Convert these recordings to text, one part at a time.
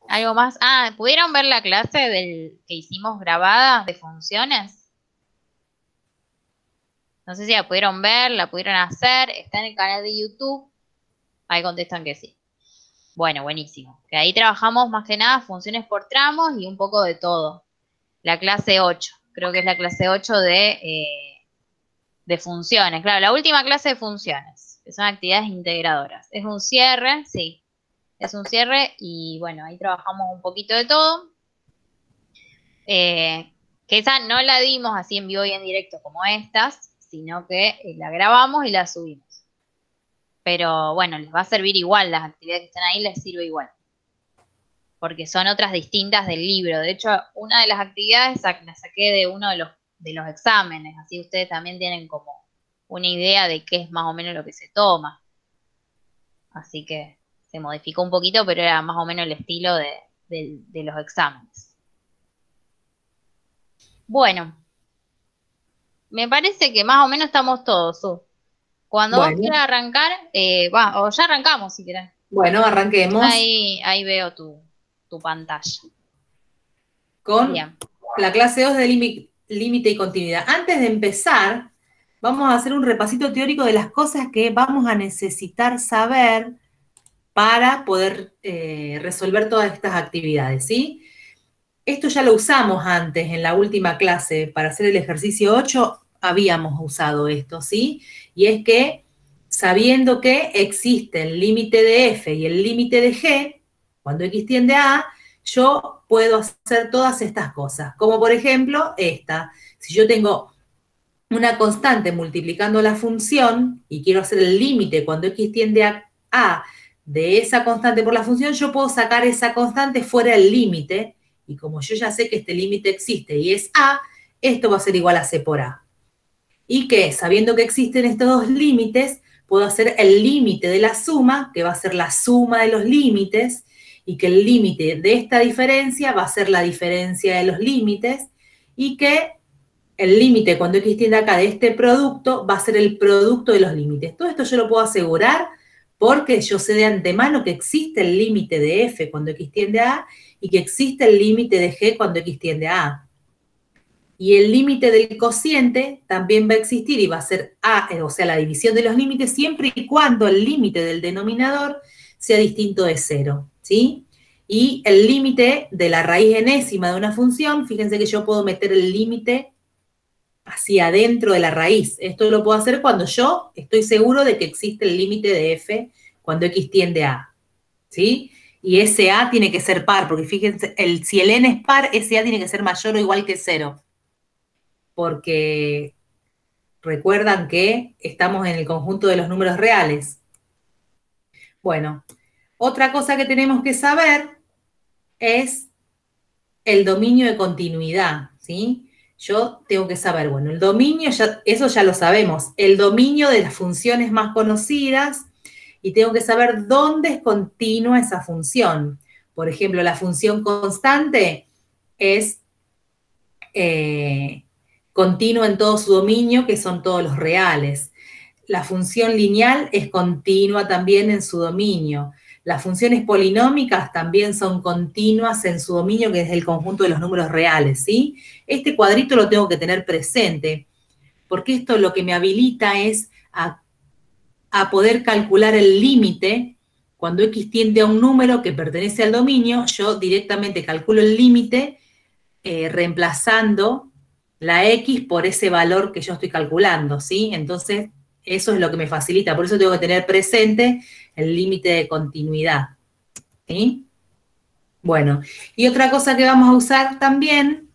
Algo más. Ah, ¿pudieron ver la clase que hicimos grabada de funciones? No sé si la pudieron ver, la pudieron hacer. Está en el canal de YouTube. Ahí contestan que sí. Bueno, buenísimo. Que ahí trabajamos más que nada funciones por tramos y un poco de todo. La clase 8, creo que es la clase 8 de funciones. Claro, la última clase de funciones, que son actividades integradoras. Es un cierre, sí, es un cierre y bueno, ahí trabajamos un poquito de todo. Que esa no la dimos así en vivo y en directo como estas, sino que la grabamos y la subimos. Pero bueno, les va a servir igual, las actividades que están ahí les sirve igual, porque son otras distintas del libro. De hecho, una de las actividades la saqué de uno de los exámenes, así ustedes también tienen como una idea de qué es más o menos lo que se toma. Así que se modificó un poquito, pero era más o menos el estilo de los exámenes. Bueno, me parece que más o menos estamos todos. Cuando vos Bueno, quieras arrancar, o ya arrancamos si querés. bueno, arranquemos Ahí veo tu pantalla. con Bien. la clase 2 de límite y continuidad. Antes de empezar, vamos a hacer un repasito teórico de las cosas que vamos a necesitar saber para poder resolver todas estas actividades, ¿sí? Esto ya lo usamos antes en la última clase para hacer el ejercicio 8, habíamos usado esto, ¿sí? Y es que sabiendo que existe el límite de f y el límite de g, cuando x tiende a, yo puedo hacer todas estas cosas, como por ejemplo esta. Si yo tengo una constante multiplicando la función y quiero hacer el límite cuando x tiende a de esa constante por la función, yo puedo sacar esa constante fuera del límite y como yo ya sé que este límite existe y es a, esto va a ser igual a c por a. Y que sabiendo que existen estos dos límites, puedo hacer el límite de la suma, que va a ser la suma de los límites, y que el límite de esta diferencia va a ser la diferencia de los límites, y que el límite cuando x tiende acá de este producto va a ser el producto de los límites. Todo esto yo lo puedo asegurar porque yo sé de antemano que existe el límite de f cuando x tiende a A y que existe el límite de g cuando x tiende a A. Y el límite del cociente también va a existir y va a ser A, o sea, la división de los límites, siempre y cuando el límite del denominador sea distinto de cero, ¿sí? Y el límite de la raíz enésima de una función, fíjense que yo puedo meter el límite hacia adentro de la raíz. Esto lo puedo hacer cuando yo estoy seguro de que existe el límite de f cuando x tiende a A, ¿sí? Y ese a tiene que ser par, porque fíjense, si el n es par, ese a tiene que ser mayor o igual que cero, porque recuerdan que estamos en el conjunto de los números reales. Bueno, otra cosa que tenemos que saber es el dominio de continuidad, ¿sí? Yo tengo que saber, bueno, el dominio, eso ya lo sabemos, el dominio de las funciones más conocidas y tengo que saber dónde es continua esa función. Por ejemplo, la función constante es continua en todo su dominio, que son todos los reales. La función lineal es continua también en su dominio. Las funciones polinómicas también son continuas en su dominio, que es el conjunto de los números reales, ¿sí? Este cuadrito lo tengo que tener presente, porque esto lo que me habilita es a poder calcular el límite. Cuando x tiende a un número que pertenece al dominio, yo directamente calculo el límite reemplazando la x por ese valor que yo estoy calculando, ¿sí? Entonces, eso es lo que me facilita. Por eso tengo que tener presente el límite de continuidad, ¿sí? Bueno, y otra cosa que vamos a usar también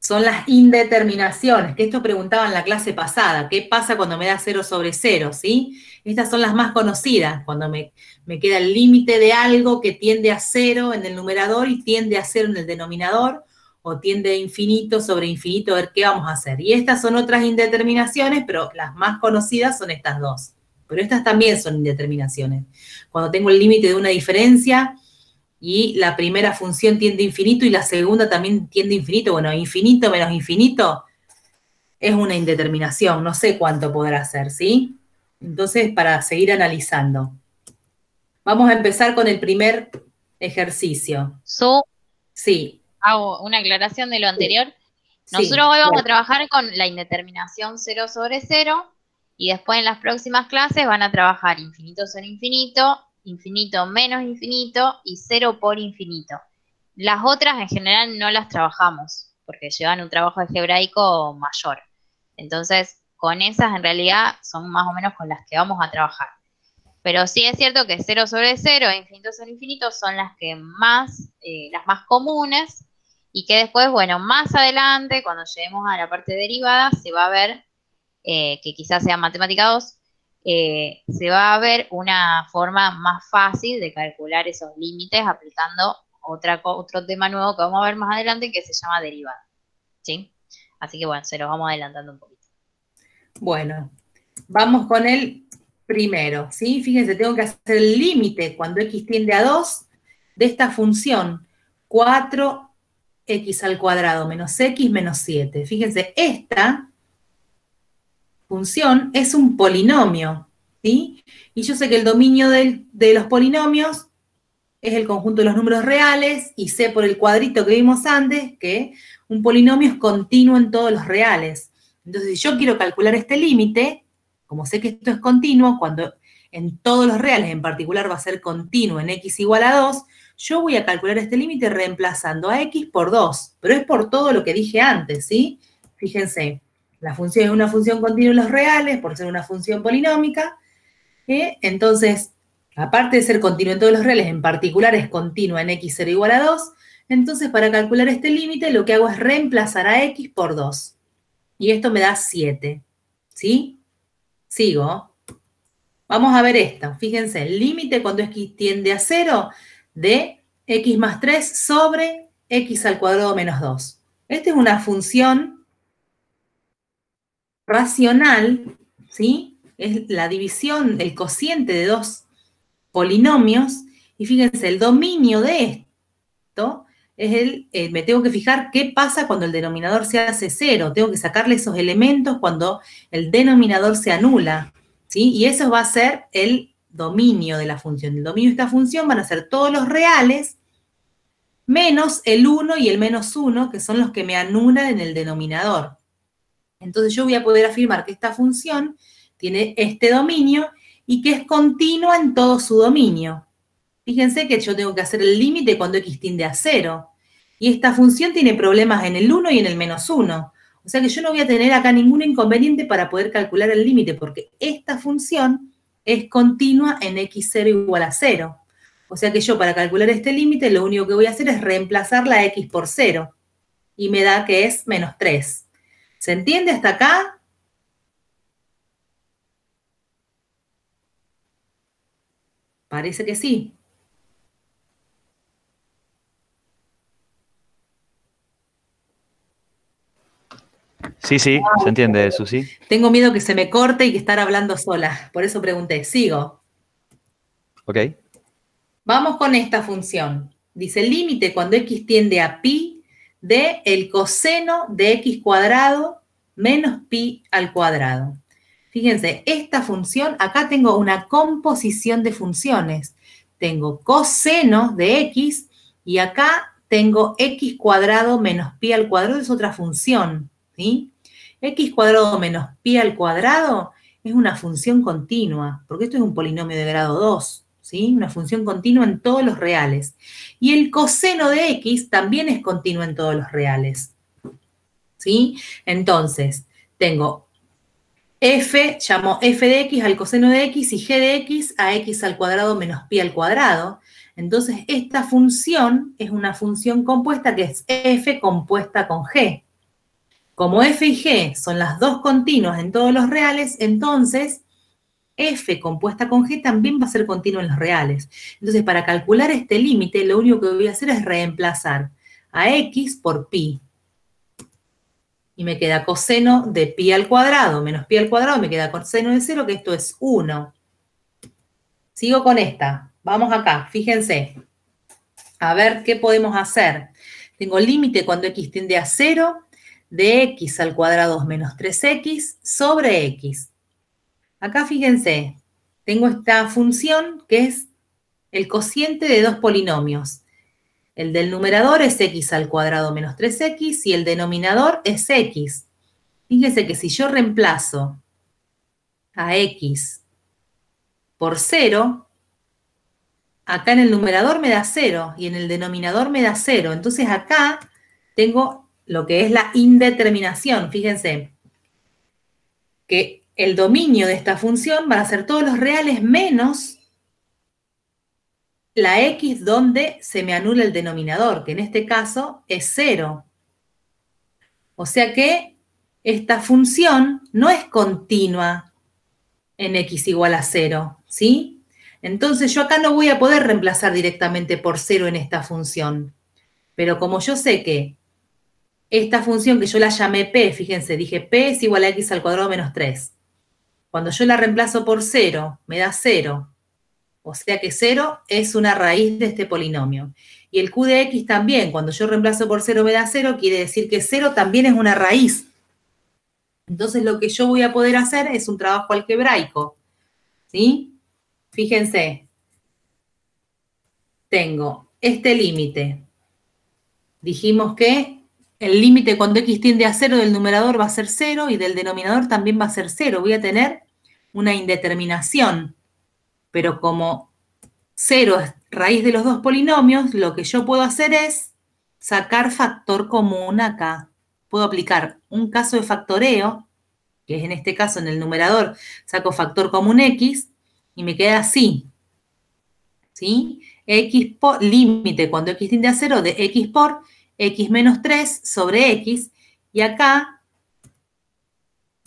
son las indeterminaciones, que esto preguntaba en la clase pasada, ¿qué pasa cuando me da 0/0, ¿sí? Estas son las más conocidas, cuando me queda el límite de algo que tiende a 0 en el numerador y tiende a 0 en el denominador, o tiende a infinito sobre infinito, a ver qué vamos a hacer. Y estas son otras indeterminaciones, pero las más conocidas son estas dos. Pero estas también son indeterminaciones. Cuando tengo el límite de una diferencia, y la primera función tiende a infinito y la segunda también tiende a infinito. Bueno, infinito menos infinito es una indeterminación, no sé cuánto podrá ser, ¿sí? Entonces, para seguir analizando. Vamos a empezar con el primer ejercicio. Sí, Hago una aclaración de lo anterior. Nosotros sí. hoy vamos a Bueno. trabajar con la indeterminación 0/0 y después en las próximas clases van a trabajar infinito sobre infinito, infinito menos infinito y cero por infinito. Las otras en general no las trabajamos porque llevan un trabajo algebraico mayor. Entonces, con esas en realidad son más o menos con las que vamos a trabajar. Pero sí es cierto que 0/0 e infinito sobre infinito son las que las más comunes y que después, bueno, más adelante, cuando lleguemos a la parte derivada, se va a ver, que quizás sea matemática 2, se va a ver una forma más fácil de calcular esos límites aplicando otro tema nuevo que vamos a ver más adelante que se llama derivada. ¿Sí? Así que bueno, se los vamos adelantando un poquito. Bueno, vamos con el primero, ¿sí? Fíjense, tengo que hacer el límite cuando x tiende a 2 de esta función 4x al cuadrado menos x menos 7. Fíjense, esta función es un polinomio, ¿sí? Y yo sé que el dominio de los polinomios es el conjunto de los números reales y sé por el cuadrito que vimos antes que un polinomio es continuo en todos los reales. Entonces, si yo quiero calcular este límite, como sé que esto es continuo, cuando en todos los reales en particular va a ser continuo en x igual a 2, yo voy a calcular este límite reemplazando a x por 2, pero es por todo lo que dije antes, ¿sí? Fíjense, la función es una función continua en los reales, por ser una función polinómica, entonces, aparte de ser continuo en todos los reales, en particular es continua en x0 igual a 2, entonces para calcular este límite lo que hago es reemplazar a x por 2. Y esto me da 7. ¿Sí? Sigo. Vamos a ver esto. Fíjense, el límite cuando x tiende a 0 de x más 3 sobre x al cuadrado menos 2. Esta es una función racional, ¿sí? Es la división, el cociente de dos polinomios, y fíjense, el dominio de esto es me tengo que fijar qué pasa cuando el denominador se hace 0, tengo que sacarle esos elementos cuando el denominador se anula, ¿sí? Y eso va a ser el dominio de la función. El dominio de esta función van a ser todos los reales menos el 1 y el menos 1, que son los que me anulan en el denominador. Entonces yo voy a poder afirmar que esta función tiene este dominio y que es continua en todo su dominio. Fíjense que yo tengo que hacer el límite cuando x tiende a 0. Y esta función tiene problemas en el 1 y en el menos 1. O sea que yo no voy a tener acá ningún inconveniente para poder calcular el límite, porque esta función es continua en x0 igual a 0. O sea que yo para calcular este límite lo único que voy a hacer es reemplazar la x por 0. Y me da que es menos 3. ¿Se entiende hasta acá? Parece que sí. Sí, sí, se entiende, Susi. Tengo miedo que se me corte y que estar hablando sola. Por eso pregunté. Sigo. Ok. Vamos con esta función. Dice límite cuando x tiende a pi de el coseno de x cuadrado menos pi al cuadrado. Fíjense, esta función, acá tengo una composición de funciones. Tengo coseno de x y acá tengo x cuadrado menos pi al cuadrado, es otra función, ¿sí? X cuadrado menos pi al cuadrado es una función continua, porque esto es un polinomio de grado 2, ¿sí? Una función continua en todos los reales. Y el coseno de x también es continuo en todos los reales, ¿sí? Entonces, tengo f, llamo f de x al coseno de x y g de x a x al cuadrado menos pi al cuadrado. Entonces, esta función es una función compuesta que es f compuesta con g. Como f y g son las dos continuas en todos los reales, entonces f compuesta con g también va a ser continua en los reales. Entonces, para calcular este límite, lo único que voy a hacer es reemplazar a x por pi. Y me queda coseno de pi al cuadrado menos pi al cuadrado, me queda coseno de 0, que esto es 1. Sigo con esta. Vamos acá, fíjense. A ver qué podemos hacer. Tengo límite cuando x tiende a 0 de x al cuadrado menos 3x sobre x. Acá fíjense, tengo esta función que es el cociente de dos polinomios. El del numerador es x al cuadrado menos 3x y el denominador es x. Fíjense que si yo reemplazo a x por 0, acá en el numerador me da 0 y en el denominador me da 0. Entonces acá tengo lo que es la indeterminación. Fíjense que el dominio de esta función van a ser todos los reales menos la x donde se me anula el denominador, que en este caso es 0. O sea que esta función no es continua en x igual a 0, ¿sí? Entonces yo acá no voy a poder reemplazar directamente por 0 en esta función. Pero como yo sé que esta función que yo la llamé p, fíjense, dije p es igual a x al cuadrado menos 3. Cuando yo la reemplazo por 0, me da 0. O sea que 0 es una raíz de este polinomio. Y el q de x también, cuando yo reemplazo por 0 me da 0, quiere decir que 0 también es una raíz. Entonces lo que yo voy a poder hacer es un trabajo algebraico, ¿sí? Fíjense, tengo este límite. Dijimos que el límite cuando x tiende a 0 del numerador va a ser 0 y del denominador también va a ser 0. Voy a tener una indeterminación. Pero como 0 es raíz de los dos polinomios, lo que yo puedo hacer es sacar factor común acá. Puedo aplicar un caso de factoreo, que es en este caso en el numerador, saco factor común x y me queda así. ¿Sí? X por límite cuando x tiende a 0 de x por x menos 3 sobre x. Y acá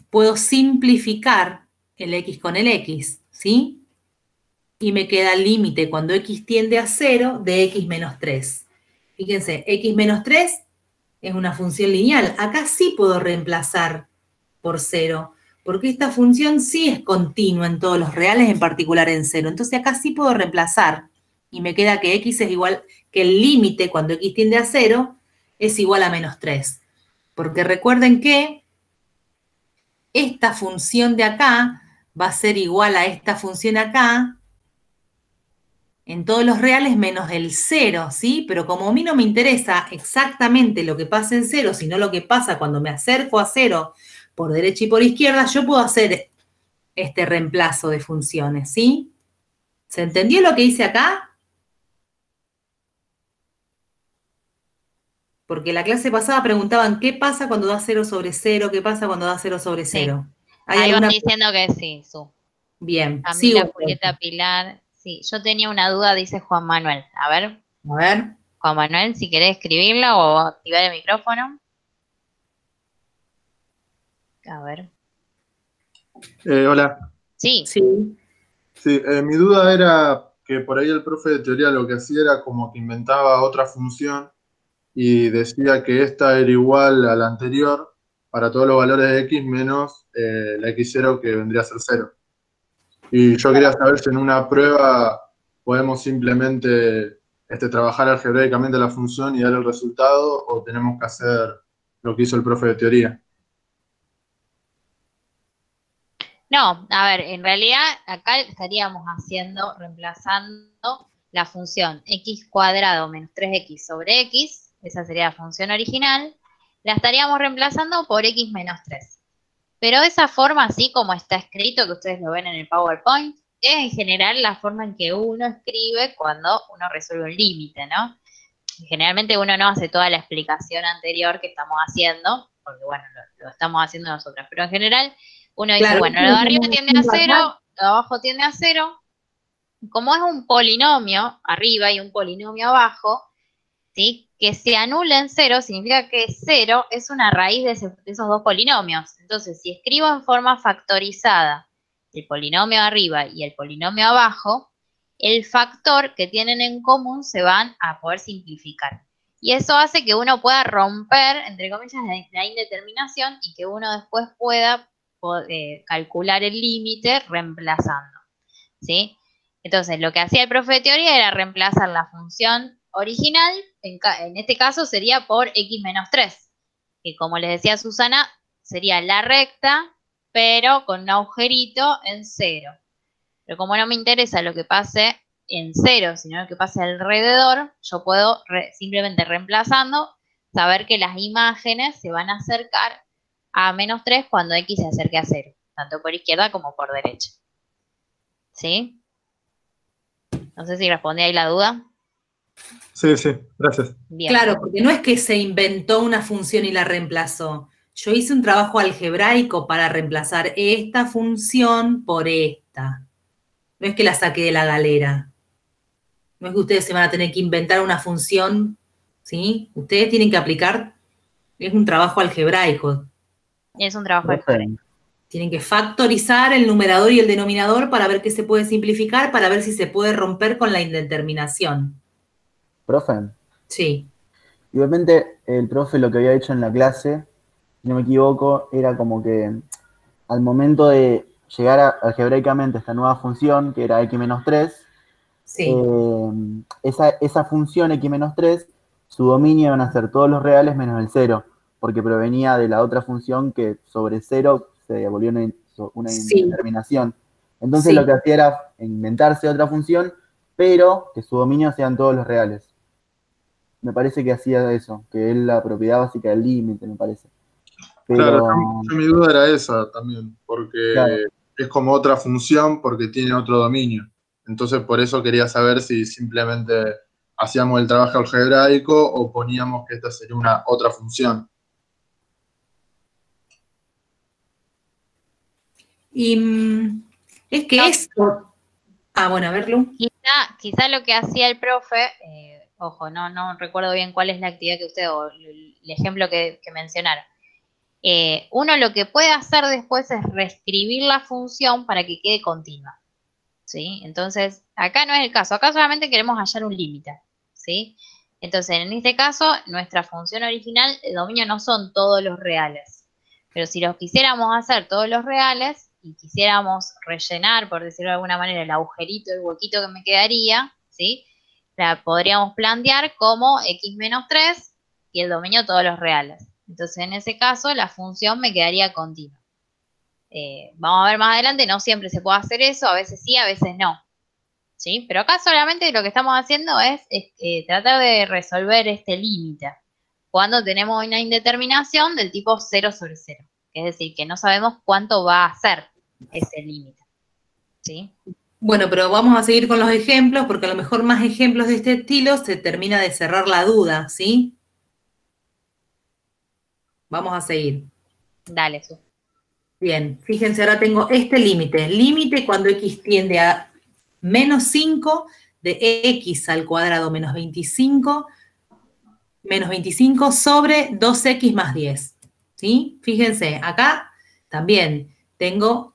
puedo simplificar el x con el x, ¿sí? Y me queda el límite cuando x tiende a 0 de x menos 3. Fíjense, x menos 3 es una función lineal. Acá sí puedo reemplazar por 0, porque esta función sí es continua en todos los reales, en particular en 0. Entonces acá sí puedo reemplazar. Y me queda que x es igual, que el límite cuando x tiende a 0 es igual a menos 3. Porque recuerden que esta función de acá va a ser igual a esta función acá, en todos los reales menos el 0, ¿sí? Pero como a mí no me interesa exactamente lo que pasa en 0, sino lo que pasa cuando me acerco a 0 por derecha y por izquierda, yo puedo hacer este reemplazo de funciones, ¿sí? ¿Se entendió lo que hice acá? Porque la clase pasada preguntaban qué pasa cuando da 0 sobre 0, qué pasa cuando da 0 sobre 0. ¿Hay Ahí van alguna? diciendo que sí, Su. Bien, Camila, sigo. Julieta, Pilar. Sí, yo tenía una duda, dice Juan Manuel. A ver, A ver. Juan Manuel, si querés escribirla o activar el micrófono. A ver. Hola. Sí, Sí. Sí, mi duda era que por ahí el profe de teoría lo que hacía era como que inventaba otra función y decía que esta era igual a la anterior para todos los valores de x menos la x0 que vendría a ser 0. Y yo quería saber si en una prueba podemos simplemente trabajar algebraicamente la función y dar el resultado o tenemos que hacer lo que hizo el profe de teoría. no, a ver, en realidad acá estaríamos reemplazando la función x cuadrado menos 3x sobre x, esa sería la función original, la estaríamos reemplazando por x menos 3. Pero esa forma, así como está escrito, que ustedes lo ven en el PowerPoint, es en general la forma en que uno escribe cuando uno resuelve un límite, ¿no? Generalmente uno no hace toda la explicación anterior que estamos haciendo, porque bueno, lo estamos haciendo nosotros, pero en general uno dice, Claro, bueno, lo de arriba tiende a 0, lo de abajo tiende a 0, como es un polinomio arriba y un polinomio abajo, ¿sí? Que se anula en 0 significa que 0 es una raíz de esos dos polinomios. Entonces, si escribo en forma factorizada el polinomio arriba y el polinomio abajo, el factor que tienen en común se van a poder simplificar. Y eso hace que uno pueda romper, entre comillas, la indeterminación y que uno después pueda calcular el límite reemplazando, ¿sí? Entonces, lo que hacía el profe de teoría era reemplazar la función original, en este caso sería por x menos 3, que como les decía Susana, sería la recta, pero con un agujerito en 0. Pero como no me interesa lo que pase en 0, sino que pase alrededor, yo puedo simplemente reemplazando, saber que las imágenes se van a acercar a -3 cuando X se acerque a 0, tanto por izquierda como por derecha. ¿Sí? No sé si respondí ahí la duda. Sí, sí, gracias. Bien. Claro, porque no es que se inventó una función y la reemplazó. Yo hice un trabajo algebraico para reemplazar esta función por esta. No es que la saqué de la galera. No es que ustedes se van a tener que inventar una función, ¿sí? Ustedes tienen que aplicar, es un trabajo algebraico. Es un trabajo Profe, algebraico. Tienen que factorizar el numerador y el denominador para ver qué se puede simplificar, para ver si se puede romper con la indeterminación. profe, Sí, igualmente el profe lo que había hecho en la clase, si no me equivoco, era como que al momento de llegar algebraicamente a esta nueva función, que era x-3, sí. esa función x-3, su dominio iban a ser todos los reales menos el 0, porque provenía de la otra función que sobre 0 se devolvió una Sí. indeterminación. Entonces Sí. lo que hacía era inventarse otra función, pero que su dominio sean todos los reales. Me parece que hacía eso, que es la propiedad básica del límite, me parece. Claro, Pero, mi duda era esa también, porque claro, es como otra función porque tiene otro dominio. Entonces, por eso quería saber si simplemente hacíamos el trabajo algebraico o poníamos que esta sería una otra función. Y es que No, esto. Ah, bueno, a ver, Lu. quizá lo que hacía el profe, ojo, no recuerdo bien cuál es la actividad que usted, o el ejemplo que mencionaron. Uno lo que puede hacer después es reescribir la función para que quede continua. ¿Sí? Entonces, acá no es el caso, acá solamente queremos hallar un límite. ¿Sí? Entonces, en este caso, nuestra función original, el dominio no son todos los reales. Pero si los quisiéramos hacer todos los reales y quisiéramos rellenar, por decirlo de alguna manera, el agujerito, el huequito que me quedaría, ¿sí? La podríamos plantear como x-3 y el dominio todos los reales. Entonces, en ese caso, la función me quedaría continua. Vamos a ver más adelante, no siempre se puede hacer eso, a veces sí, a veces no. ¿Sí? Pero acá solamente lo que estamos haciendo es tratar de resolver este límite cuando tenemos una indeterminación del tipo 0 sobre 0. Es decir, que no sabemos cuánto va a ser ese límite. ¿Sí? Bueno, pero vamos a seguir con los ejemplos, porque a lo mejor más ejemplos de este estilo se termina de cerrar la duda, ¿sí? Vamos a seguir. Dale, Su. Bien, fíjense, ahora tengo este límite. Límite cuando x tiende a -5 de x al cuadrado menos 25 sobre 2x más 10. ¿Sí? Fíjense, acá también tengo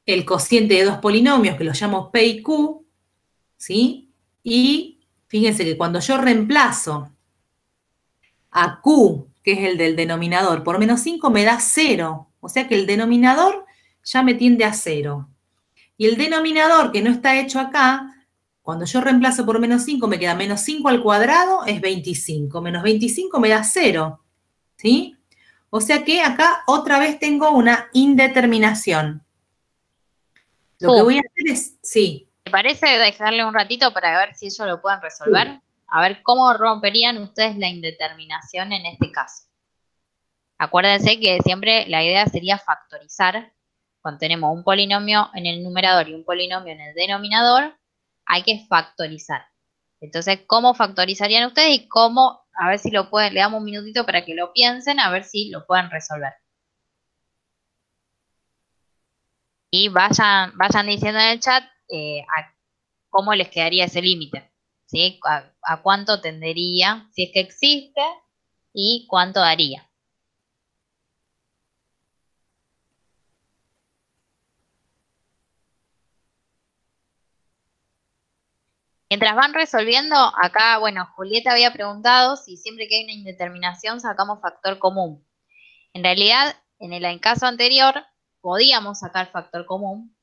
el cociente de dos polinomios que los llamo P y Q, ¿sí? Y fíjense que cuando yo reemplazo a Q, que es el del denominador, por -5 me da 0. O sea que el denominador ya me tiende a 0. Y el denominador, que no está hecho acá, cuando yo reemplazo por -5 me queda -5 al cuadrado, es 25. Menos 25 me da 0. ¿Sí? O sea que acá otra vez tengo una indeterminación. Lo que voy a hacer es, sí. ¿Te parece dejarle un ratito para ver si ellos lo pueden resolver? A ver cómo romperían ustedes la indeterminación en este caso. Acuérdense que siempre la idea sería factorizar. Cuando tenemos un polinomio en el numerador y un polinomio en el denominador, hay que factorizar. Entonces, ¿cómo factorizarían ustedes y cómo, a ver si lo pueden, le damos un minutito para que lo piensen, a ver si lo pueden resolver? Y vayan diciendo en el chat cómo les quedaría ese límite, ¿sí? A cuánto tendería, si es que existe, y cuánto daría. Mientras van resolviendo, acá, bueno, Julieta había preguntado si siempre que hay una indeterminación sacamos factor común. En realidad, en el caso anterior, podíamos sacar factor común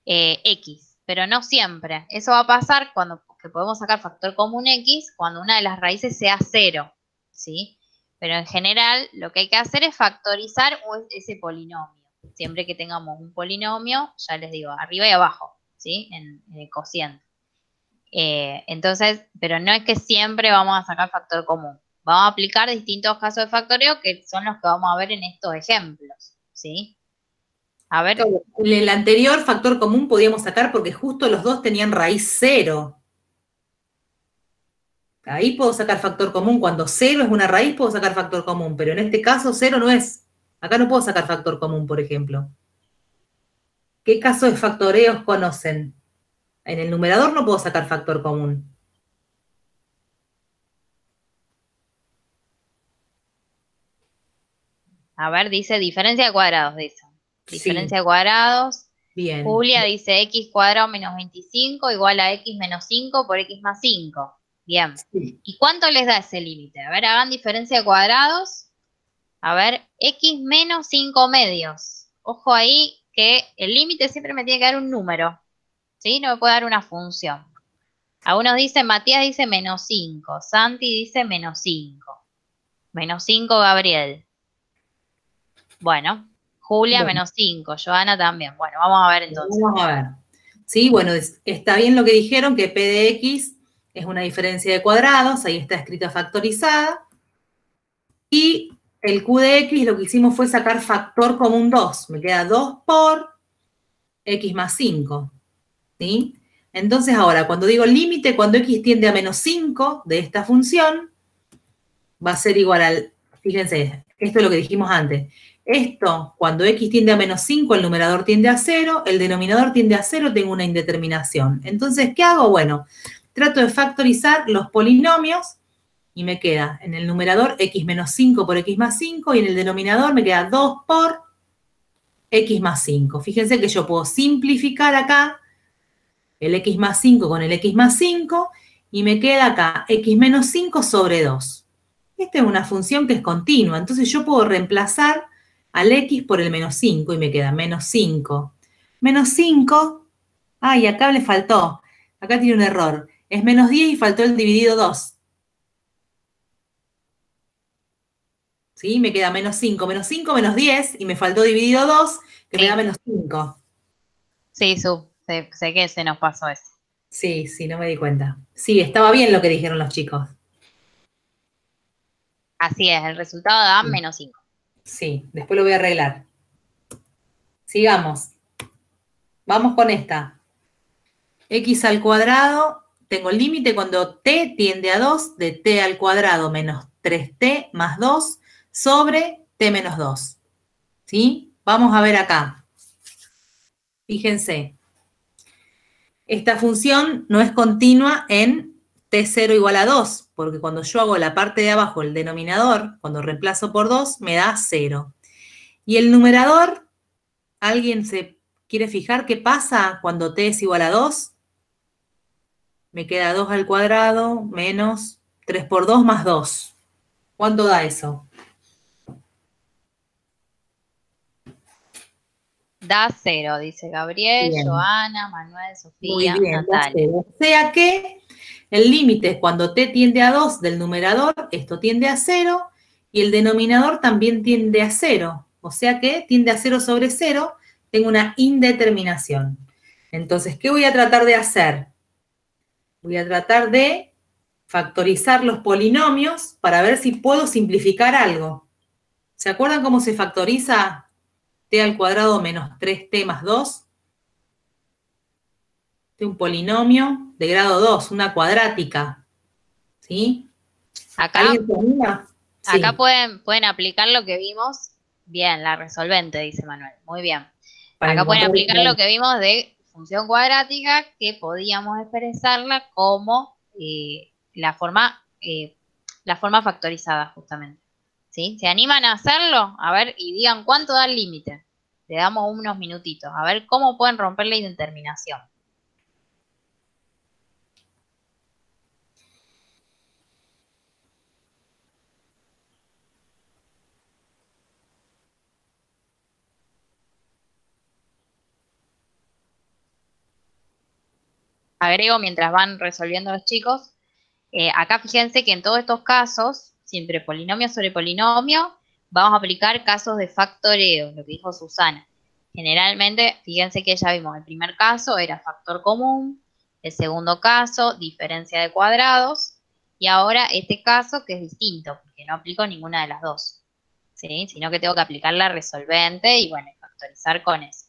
X, pero no siempre. Eso va a pasar cuando que podemos sacar factor común X cuando una de las raíces sea 0, ¿sí? Pero en general, lo que hay que hacer es factorizar ese polinomio. Siempre que tengamos un polinomio, ya les digo, arriba y abajo, ¿sí? En el cociente. Entonces, pero no es que siempre vamos a sacar factor común. Vamos a aplicar distintos casos de factoreo que son los que vamos a ver en estos ejemplos, ¿sí? A ver, En el anterior factor común podíamos sacar porque justo los dos tenían raíz 0. Ahí puedo sacar factor común. Cuando 0 es una raíz, puedo sacar factor común. Pero en este caso 0 no es. Acá no puedo sacar factor común, por ejemplo. ¿Qué casos de factoreos conocen? En el numerador no puedo sacar factor común. a ver, dice diferencia de cuadrados, dice. Sí. Diferencia de cuadrados. Bien. Julia dice x cuadrado menos 25 igual a x menos 5 por x más 5. Bien. Sí. ¿Y cuánto les da ese límite? A ver, hagan diferencia de cuadrados. A ver, x menos 5 medios. Ojo ahí que el límite siempre me tiene que dar un número, ¿sí? No me puede dar una función. Algunos dicen, Matías dice menos 5, Santi dice menos 5. Menos 5 Gabriel. Bueno, Julia Bueno. menos 5, Joana también. Bueno, vamos a ver entonces. Vamos a ver. Sí, bueno, está bien lo que dijeron, que P de X es una diferencia de cuadrados, ahí está escrita factorizada. Y el Q de X lo que hicimos fue sacar factor común 2. Me queda 2 por X más 5. ¿Sí? Entonces ahora, cuando digo límite, cuando X tiende a menos 5 de esta función, va a ser igual al, fíjense, esto es lo que dijimos antes. Esto, cuando X tiende a menos 5, el numerador tiende a 0, el denominador tiende a 0, tengo una indeterminación. Entonces, ¿qué hago? Bueno, trato de factorizar los polinomios y me queda en el numerador x menos 5 por x más 5 y en el denominador me queda 2 por x más 5. Fíjense que yo puedo simplificar acá el x más 5 con el x más 5 y me queda acá x menos 5 sobre 2. Esta es una función que es continua, entonces yo puedo reemplazar al x por el menos 5 y me queda menos 5. Menos 5, ay, acá le faltó, acá tiene un error, es menos 10 y faltó el dividido 2. ¿Sí? Me queda menos 5, menos 10 y me faltó dividido 2, que Sí. me da menos 5. Sí, sé que se nos pasó eso. Sí, sí, no me di cuenta. Sí, estaba bien lo que dijeron los chicos. Así es, el resultado da Sí. menos 5. Sí, después lo voy a arreglar. Sigamos. Vamos con esta. X al cuadrado, tengo el límite cuando t tiende a 2 de t al cuadrado menos 3t más 2 sobre t menos 2. ¿Sí? Vamos a ver acá. Fíjense. Esta función no es continua en t0 igual a 2, porque cuando yo hago la parte de abajo, el denominador, cuando reemplazo por 2, me da 0. Y el numerador, ¿alguien se quiere fijar qué pasa cuando t es igual a 2? Me queda 2 al cuadrado menos 3 por 2 más 2. ¿Cuánto da eso? Da 0, dice Gabriel, Bien. Joana, Manuel, Muy Sofía, bien, da Natalia. 0. O sea que el límite es cuando t tiende a 2 del numerador, esto tiende a 0, y el denominador también tiende a 0. O sea que tiende a 0 sobre 0, tengo una indeterminación. Entonces, ¿qué voy a tratar de hacer? Voy a tratar de factorizar los polinomios para ver si puedo simplificar algo. ¿Se acuerdan cómo se factoriza t al cuadrado menos 3t más 2? Este es un polinomio de grado 2, una cuadrática. ¿Sí? Acá, ¿Alguien se anima? Sí. acá pueden aplicar lo que vimos. Bien, la resolvente, dice Manuel. Muy bien. Para Acá pueden encontrar- aplicar lo que vimos de función cuadrática, que podíamos expresarla como la forma factorizada, justamente. ¿Sí? ¿Se animan a hacerlo? A ver, y digan cuánto da el límite. Le damos unos minutitos. A ver cómo pueden romper la indeterminación. Agrego mientras van resolviendo los chicos. Acá fíjense que en todos estos casos, siempre polinomio sobre polinomio, vamos a aplicar casos de factoreo, lo que dijo Susana. Generalmente, fíjense que ya vimos, el primer caso era factor común, el segundo caso, diferencia de cuadrados, y ahora este caso que es distinto, porque no aplico ninguna de las dos, ¿sí? Sino que tengo que aplicar la resolvente y, bueno, factorizar con eso.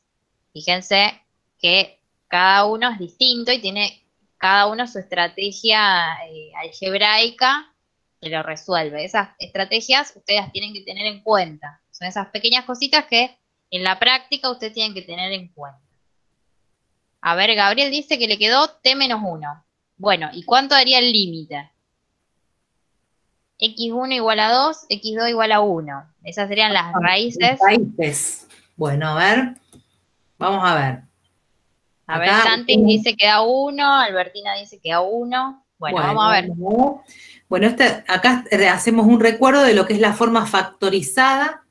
Fíjense que cada uno es distinto y tiene cada uno su estrategia algebraica que lo resuelve. Esas estrategias ustedes las tienen que tener en cuenta. Son esas pequeñas cositas que en la práctica ustedes tienen que tener en cuenta. A ver, Gabriel dice que le quedó t-1. Bueno, ¿y cuánto daría el límite? x1 igual a 2, x2 igual a 1. Esas serían las raíces. Raíces. Bueno, a ver. Vamos a ver. A ver, Acá, Santi dice que da 1, Albertina dice que da 1. Bueno, vamos a ver. Bueno, acá hacemos un recuerdo de lo que es la forma factorizada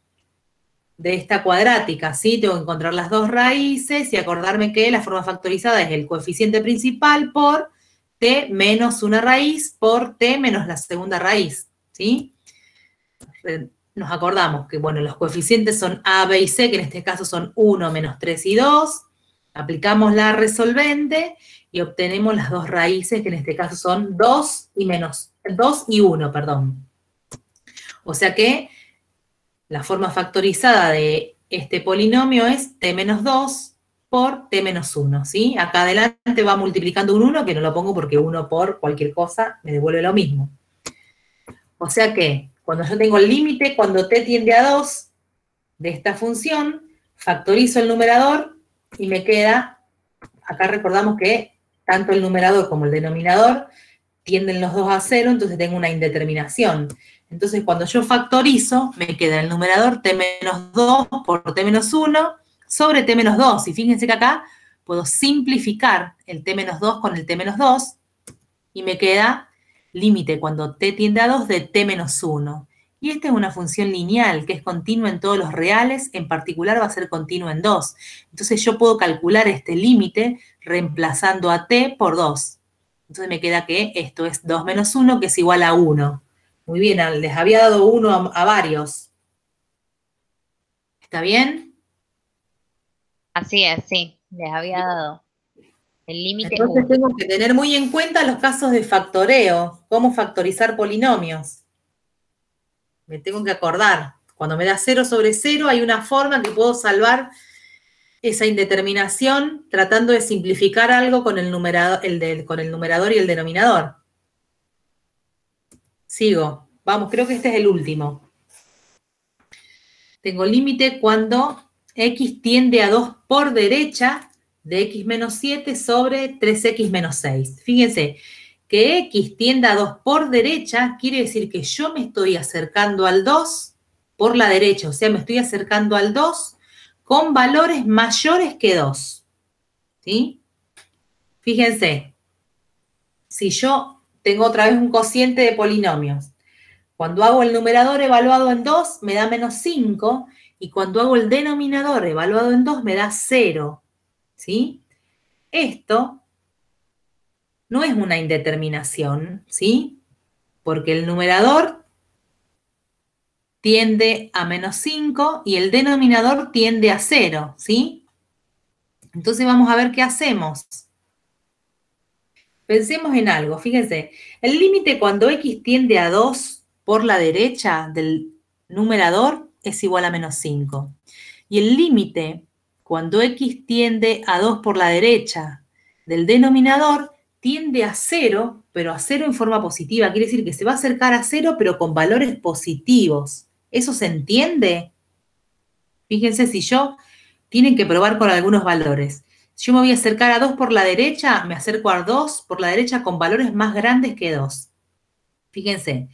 de esta cuadrática, ¿sí? Tengo que encontrar las dos raíces y acordarme que la forma factorizada es el coeficiente principal por t menos una raíz por t menos la segunda raíz, ¿sí? Nos acordamos que, bueno, los coeficientes son a, b y c, que en este caso son 1, menos 3 y 2. Aplicamos la resolvente y obtenemos las dos raíces, que en este caso son 2 y 1, perdón. O sea que la forma factorizada de este polinomio es t menos 2 por t menos 1, ¿sí? Acá adelante va multiplicando un 1, que no lo pongo porque 1 por cualquier cosa me devuelve lo mismo. O sea que cuando yo tengo el límite, cuando t tiende a 2 de esta función, factorizo el numerador y me queda, acá recordamos que tanto el numerador como el denominador tienden los dos a 0, entonces tengo una indeterminación. Entonces cuando yo factorizo, me queda el numerador t menos 2 por t menos 1 sobre t menos 2. Y fíjense que acá puedo simplificar el t menos 2 con el t menos 2 y me queda límite cuando t tiende a 2 de t menos 1. Y esta es una función lineal que es continua en todos los reales, en particular va a ser continua en 2. Entonces yo puedo calcular este límite reemplazando a t por 2. Entonces me queda que esto es 2 menos 1, que es igual a 1. Muy bien, les había dado 1 a varios. ¿Está bien? Así es, sí, les había dado. El límite es Entonces 1. tengo que tener muy en cuenta los casos de factoreo, cómo factorizar polinomios. Me tengo que acordar. Cuando me da 0 sobre 0, hay una forma que puedo salvar esa indeterminación tratando de simplificar algo con el numerador, con el numerador y el denominador. Sigo. Vamos, creo que este es el último. Tengo límite cuando x tiende a 2 por derecha de x menos 7 sobre 3x menos 6. Fíjense, que x tienda a 2 por derecha quiere decir que yo me estoy acercando al 2 por la derecha, o sea, me estoy acercando al 2 con valores mayores que 2. ¿Sí? Fíjense, si yo tengo otra vez un cociente de polinomios, cuando hago el numerador evaluado en 2 me da menos 5, y cuando hago el denominador evaluado en 2 me da 0. ¿Sí? Esto no es una indeterminación, ¿sí? Porque el numerador tiende a menos 5 y el denominador tiende a 0, ¿sí? Entonces vamos a ver qué hacemos. Pensemos en algo, fíjense. El límite cuando x tiende a 2 por la derecha del numerador es igual a menos 5. Y el límite cuando x tiende a 2 por la derecha del denominador tiende a 0, pero a 0 en forma positiva. Quiere decir que se va a acercar a 0, pero con valores positivos. ¿Eso se entiende? Fíjense, si tienen que probar con algunos valores. Si yo me voy a acercar a 2 por la derecha, me acerco a 2 por la derecha con valores más grandes que 2. Fíjense,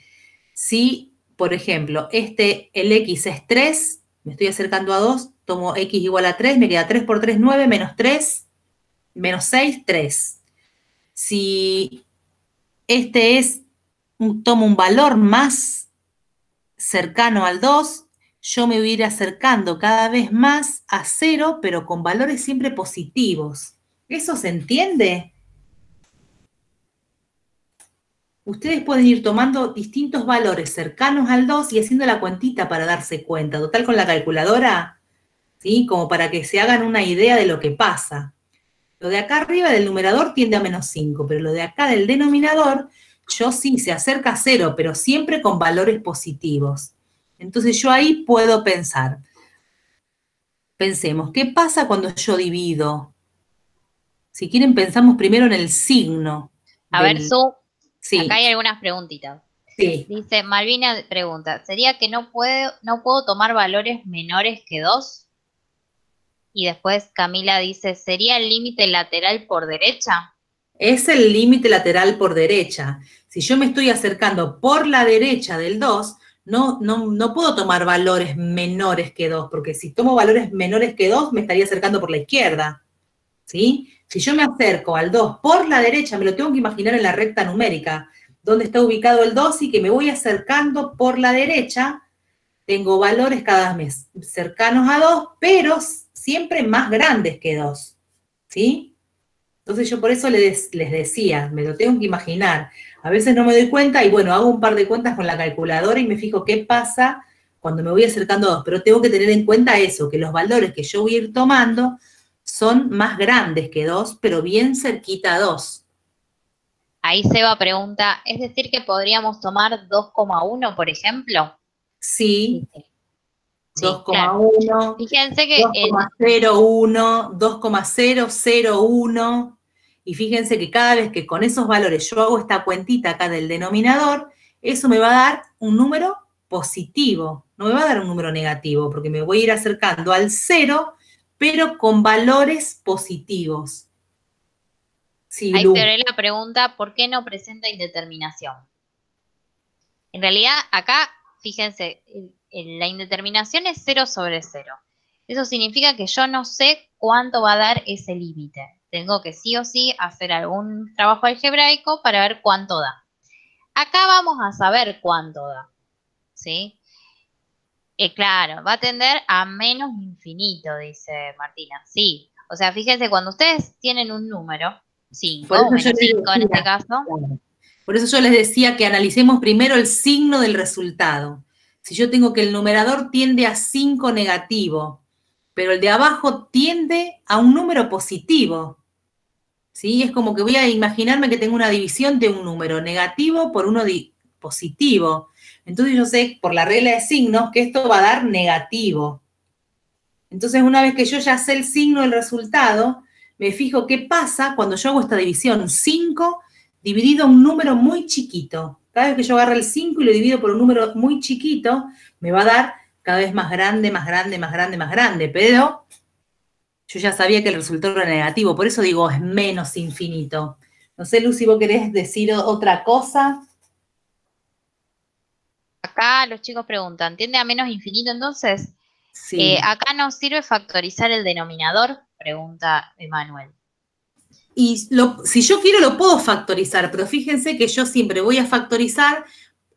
si, por ejemplo, el x es 3, me estoy acercando a 2, tomo x igual a 3, me queda 3 por 3, 9, menos 3, menos 6, 3. Si tomo un valor más cercano al 2, yo me voy a ir acercando cada vez más a 0, pero con valores siempre positivos. ¿Eso se entiende? Ustedes pueden ir tomando distintos valores cercanos al 2 y haciendo la cuentita para darse cuenta. Total, con la calculadora, ¿sí? Como para que se hagan una idea de lo que pasa. Lo de acá arriba del numerador tiende a -5, pero lo de acá del denominador, yo sí, se acerca a 0, pero siempre con valores positivos. Entonces yo ahí puedo pensar. Pensemos, ¿qué pasa cuando yo divido? Si quieren, pensamos primero en el signo. A ver, Su, Sí, acá hay algunas preguntitas. sí. Dice, Malvina pregunta, ¿sería que no puedo tomar valores menores que 2? Y después Camila dice, ¿sería el límite lateral por derecha? Es el límite lateral por derecha. Si yo me estoy acercando por la derecha del 2, no puedo tomar valores menores que 2, porque si tomo valores menores que 2, me estaría acercando por la izquierda. ¿Sí? Si yo me acerco al 2 por la derecha, me lo tengo que imaginar en la recta numérica, donde está ubicado el 2 y que me voy acercando por la derecha, tengo valores cada vez cercanos a 2, pero siempre más grandes que 2. ¿Sí? Entonces yo por eso les decía, me lo tengo que imaginar. A veces no me doy cuenta y bueno, hago un par de cuentas con la calculadora y me fijo qué pasa cuando me voy acercando a 2, pero tengo que tener en cuenta eso, que los valores que yo voy a ir tomando son más grandes que 2, pero bien cerquita a 2. Ahí Seba pregunta, ¿es decir que podríamos tomar 2,1, por ejemplo? Sí, Sí, claro. 2,1, Fíjense que 2,01, 2,001. Y fíjense que cada vez que con esos valores yo hago esta cuentita acá del denominador, eso me va a dar un número positivo, no me va a dar un número negativo, porque me voy a ir acercando al 0, pero con valores positivos. Sí, ahí Lu. Fiorella pregunta, ¿por qué no presenta indeterminación? En realidad, acá, fíjense, la indeterminación es 0 sobre 0. Eso significa que yo no sé cuánto va a dar ese límite. Tengo que sí o sí hacer algún trabajo algebraico para ver cuánto da. Acá vamos a saber cuánto da, ¿sí? Claro, va a tender a menos infinito, dice Martina. Sí, o sea, fíjense, cuando ustedes tienen un número, 5 Por o eso yo menos les 5 en este decía, caso, claro. Por eso yo les decía que analicemos primero el signo del resultado. Si yo tengo que el numerador tiende a 5 negativo, pero el de abajo tiende a un número positivo, ¿sí? Es como que voy a imaginarme que tengo una división de un número negativo por uno positivo. Entonces yo sé por la regla de signos que esto va a dar negativo. Entonces una vez que yo ya sé el signo del resultado, me fijo qué pasa cuando yo hago esta división. 5 dividido a un número muy chiquito. Cada vez que yo agarro el 5 y lo divido por un número muy chiquito, me va a dar cada vez más grande, más grande, más grande, más grande. Pero yo ya sabía que el resultado era negativo, por eso digo es menos infinito. No sé, Lucy, ¿vos querés decir otra cosa? acá los chicos preguntan, ¿tiende a menos infinito entonces? Sí. Acá nos sirve factorizar el denominador, pregunta Emanuel. Y si yo quiero lo puedo factorizar, pero fíjense que yo siempre voy a factorizar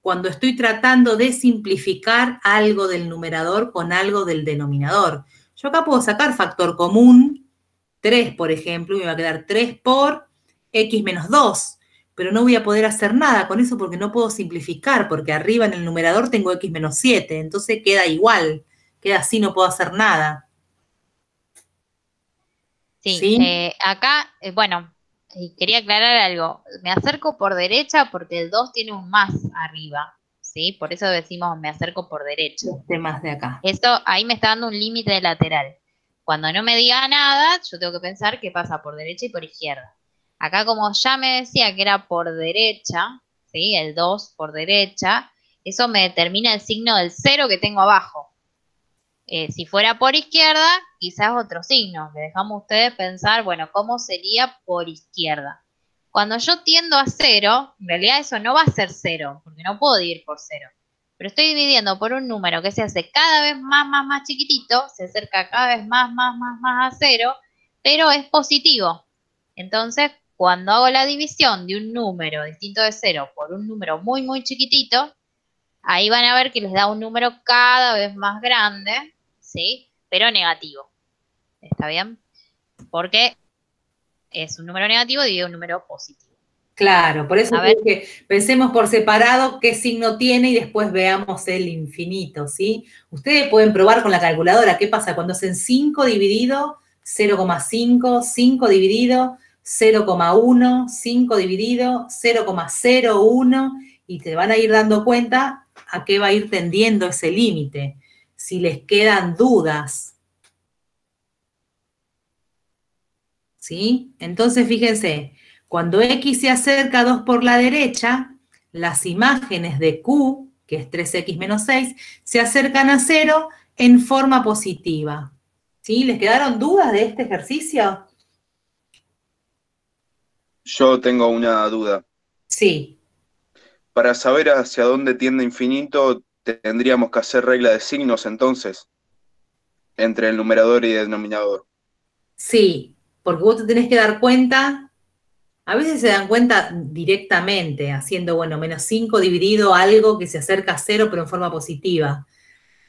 cuando estoy tratando de simplificar algo del numerador con algo del denominador. Yo acá puedo sacar factor común, 3 por ejemplo, y me va a quedar 3 por x menos 2, pero no voy a poder hacer nada con eso porque no puedo simplificar, porque arriba en el numerador tengo x menos 7, entonces queda igual, queda así, no puedo hacer nada. Sí, ¿Sí? acá, bueno, quería aclarar algo. Me acerco por derecha porque el 2 tiene un más arriba, ¿sí? Por eso decimos me acerco por derecha. Este más de acá. Esto ahí me está dando un límite lateral. Cuando no me diga nada, yo tengo que pensar qué pasa por derecha y por izquierda. Acá como ya me decía que era por derecha, ¿sí? El 2 por derecha, eso me determina el signo del 0 que tengo abajo. Si fuera por izquierda, quizás otro signo. Le dejamos a ustedes pensar, bueno, ¿cómo sería por izquierda? Cuando yo tiendo a 0, en realidad eso no va a ser 0, porque no puedo ir por 0. Pero estoy dividiendo por un número que se hace cada vez más chiquitito, se acerca cada vez más a 0, pero es positivo. Entonces, cuando hago la división de un número distinto de 0 por un número muy chiquitito, ahí van a ver que les da un número cada vez más grande, ¿sí? Pero negativo. ¿Está bien? Porque es un número negativo dividido un número positivo. Claro, por eso A ver. digo que pensemos por separado qué signo tiene y después veamos el infinito, ¿sí? Ustedes pueden probar con la calculadora qué pasa cuando hacen 5 dividido 0,5, 5 dividido 0,1, 5 dividido 0,01 y te van a ir dando cuenta a qué va a ir tendiendo ese límite. Si les quedan dudas, ¿sí? Entonces, fíjense, cuando X se acerca a 2 por la derecha, las imágenes de Q, que es 3X menos 6, se acercan a 0 en forma positiva. ¿Sí? ¿Les quedaron dudas de este ejercicio? Yo tengo una duda. Sí. Para saber hacia dónde tiende infinito, tendríamos que hacer regla de signos entonces, entre el numerador y el denominador. Sí, porque vos te tenés que dar cuenta, a veces se dan cuenta directamente, haciendo, bueno, menos 5 dividido algo que se acerca a 0, pero en forma positiva.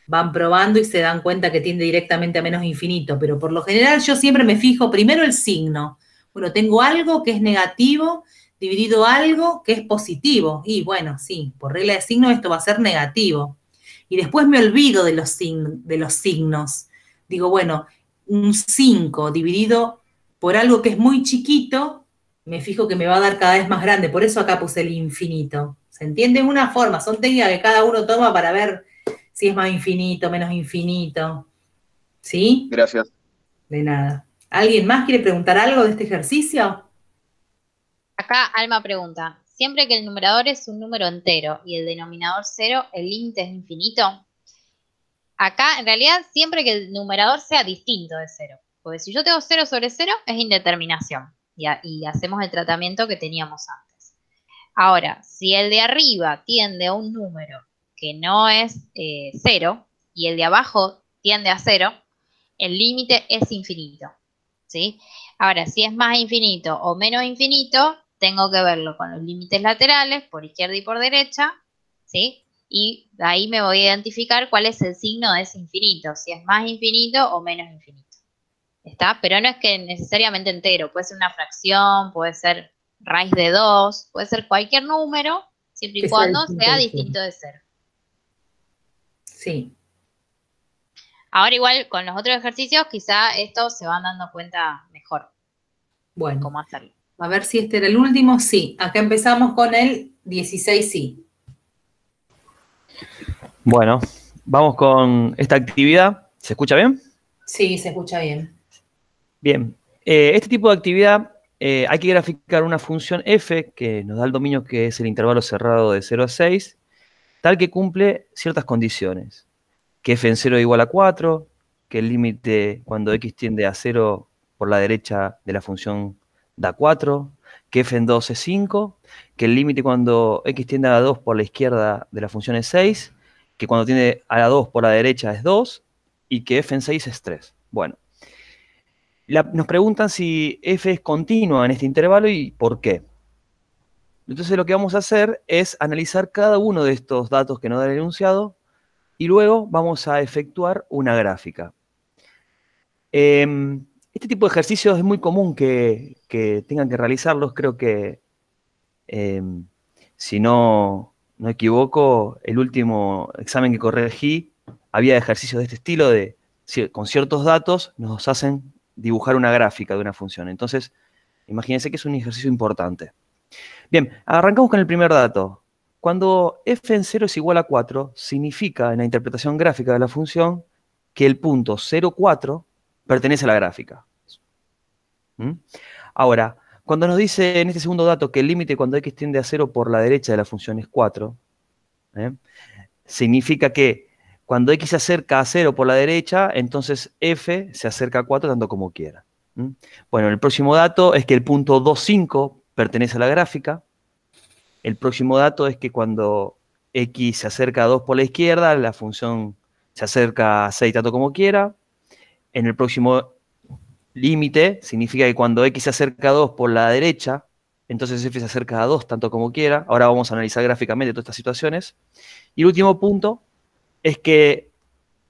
Van probando y se dan cuenta que tiende directamente a menos infinito, pero por lo general yo siempre me fijo primero el signo. Bueno, tengo algo que es negativo dividido algo que es positivo. Y bueno, sí, por regla de signo esto va a ser negativo. Y después me olvido de los signos. Digo, bueno, un 5 dividido por algo que es muy chiquito, me fijo que me va a dar cada vez más grande. Por eso acá puse el infinito. ¿Se entiende? Es una forma, son técnicas que cada uno toma para ver si es más infinito, menos infinito. ¿Sí? Gracias. De nada. ¿Alguien más quiere preguntar algo de este ejercicio? Acá Alma pregunta, ¿siempre que el numerador es un número entero y el denominador 0, el límite es infinito? Acá, en realidad, siempre que el numerador sea distinto de 0. Porque si yo tengo 0 sobre 0, es indeterminación. Y hacemos el tratamiento que teníamos antes. Ahora, si el de arriba tiende a un número que no es 0 y el de abajo tiende a 0, el límite es infinito. ¿Sí? Ahora, si es más infinito o menos infinito, tengo que verlo con los límites laterales, por izquierda y por derecha, ¿sí? Y ahí me voy a identificar cuál es el signo de ese infinito, si es más infinito o menos infinito. ¿Está? Pero no es que necesariamente entero, puede ser una fracción, puede ser raíz de 2, puede ser cualquier número, siempre y cuando sea distinto de 0. Sí. Ahora igual con los otros ejercicios quizá estos se van dando cuenta mejor Bueno, cómo hacerlo. a ver si este era el último. Sí, acá empezamos con el 16, sí. Bueno, vamos con esta actividad. ¿Se escucha bien? Sí, se escucha bien. Bien. Este tipo de actividad hay que graficar una función f que nos da el dominio que es el intervalo cerrado de 0 a 6, tal que cumple ciertas condiciones. Que f en 0 es igual a 4, que el límite cuando x tiende a 0 por la derecha de la función da 4, que f en 2 es 5, que el límite cuando x tiende a 2 por la izquierda de la función es 6, que cuando tiende a la 2 por la derecha es 2, y que f en 6 es 3. Bueno, nos preguntan si f es continua en este intervalo y por qué. Entonces lo que vamos a hacer es analizar cada uno de estos datos que nos da el enunciado y luego vamos a efectuar una gráfica. Este tipo de ejercicios es muy común que tengan que realizarlos. Creo que, si no equivoco, el último examen que corregí había ejercicios de este estilo, con ciertos datos nos hacen dibujar una gráfica de una función. Entonces, imagínense que es un ejercicio importante. Bien, arrancamos con el primer dato. Cuando f en 0 es igual a 4, significa en la interpretación gráfica de la función que el punto 0, 4 pertenece a la gráfica. ¿Mm? Ahora, cuando nos dice en este segundo dato que el límite cuando x tiende a 0 por la derecha de la función es 4, significa que cuando x se acerca a 0 por la derecha, entonces f se acerca a 4 tanto como quiera. Bueno, el próximo dato es que el punto 2, 5 pertenece a la gráfica. El próximo dato es que cuando x se acerca a 2 por la izquierda, la función se acerca a 6 tanto como quiera. En el próximo límite significa que cuando x se acerca a 2 por la derecha, entonces f se acerca a 2 tanto como quiera. Ahora vamos a analizar gráficamente todas estas situaciones. Y el último punto es que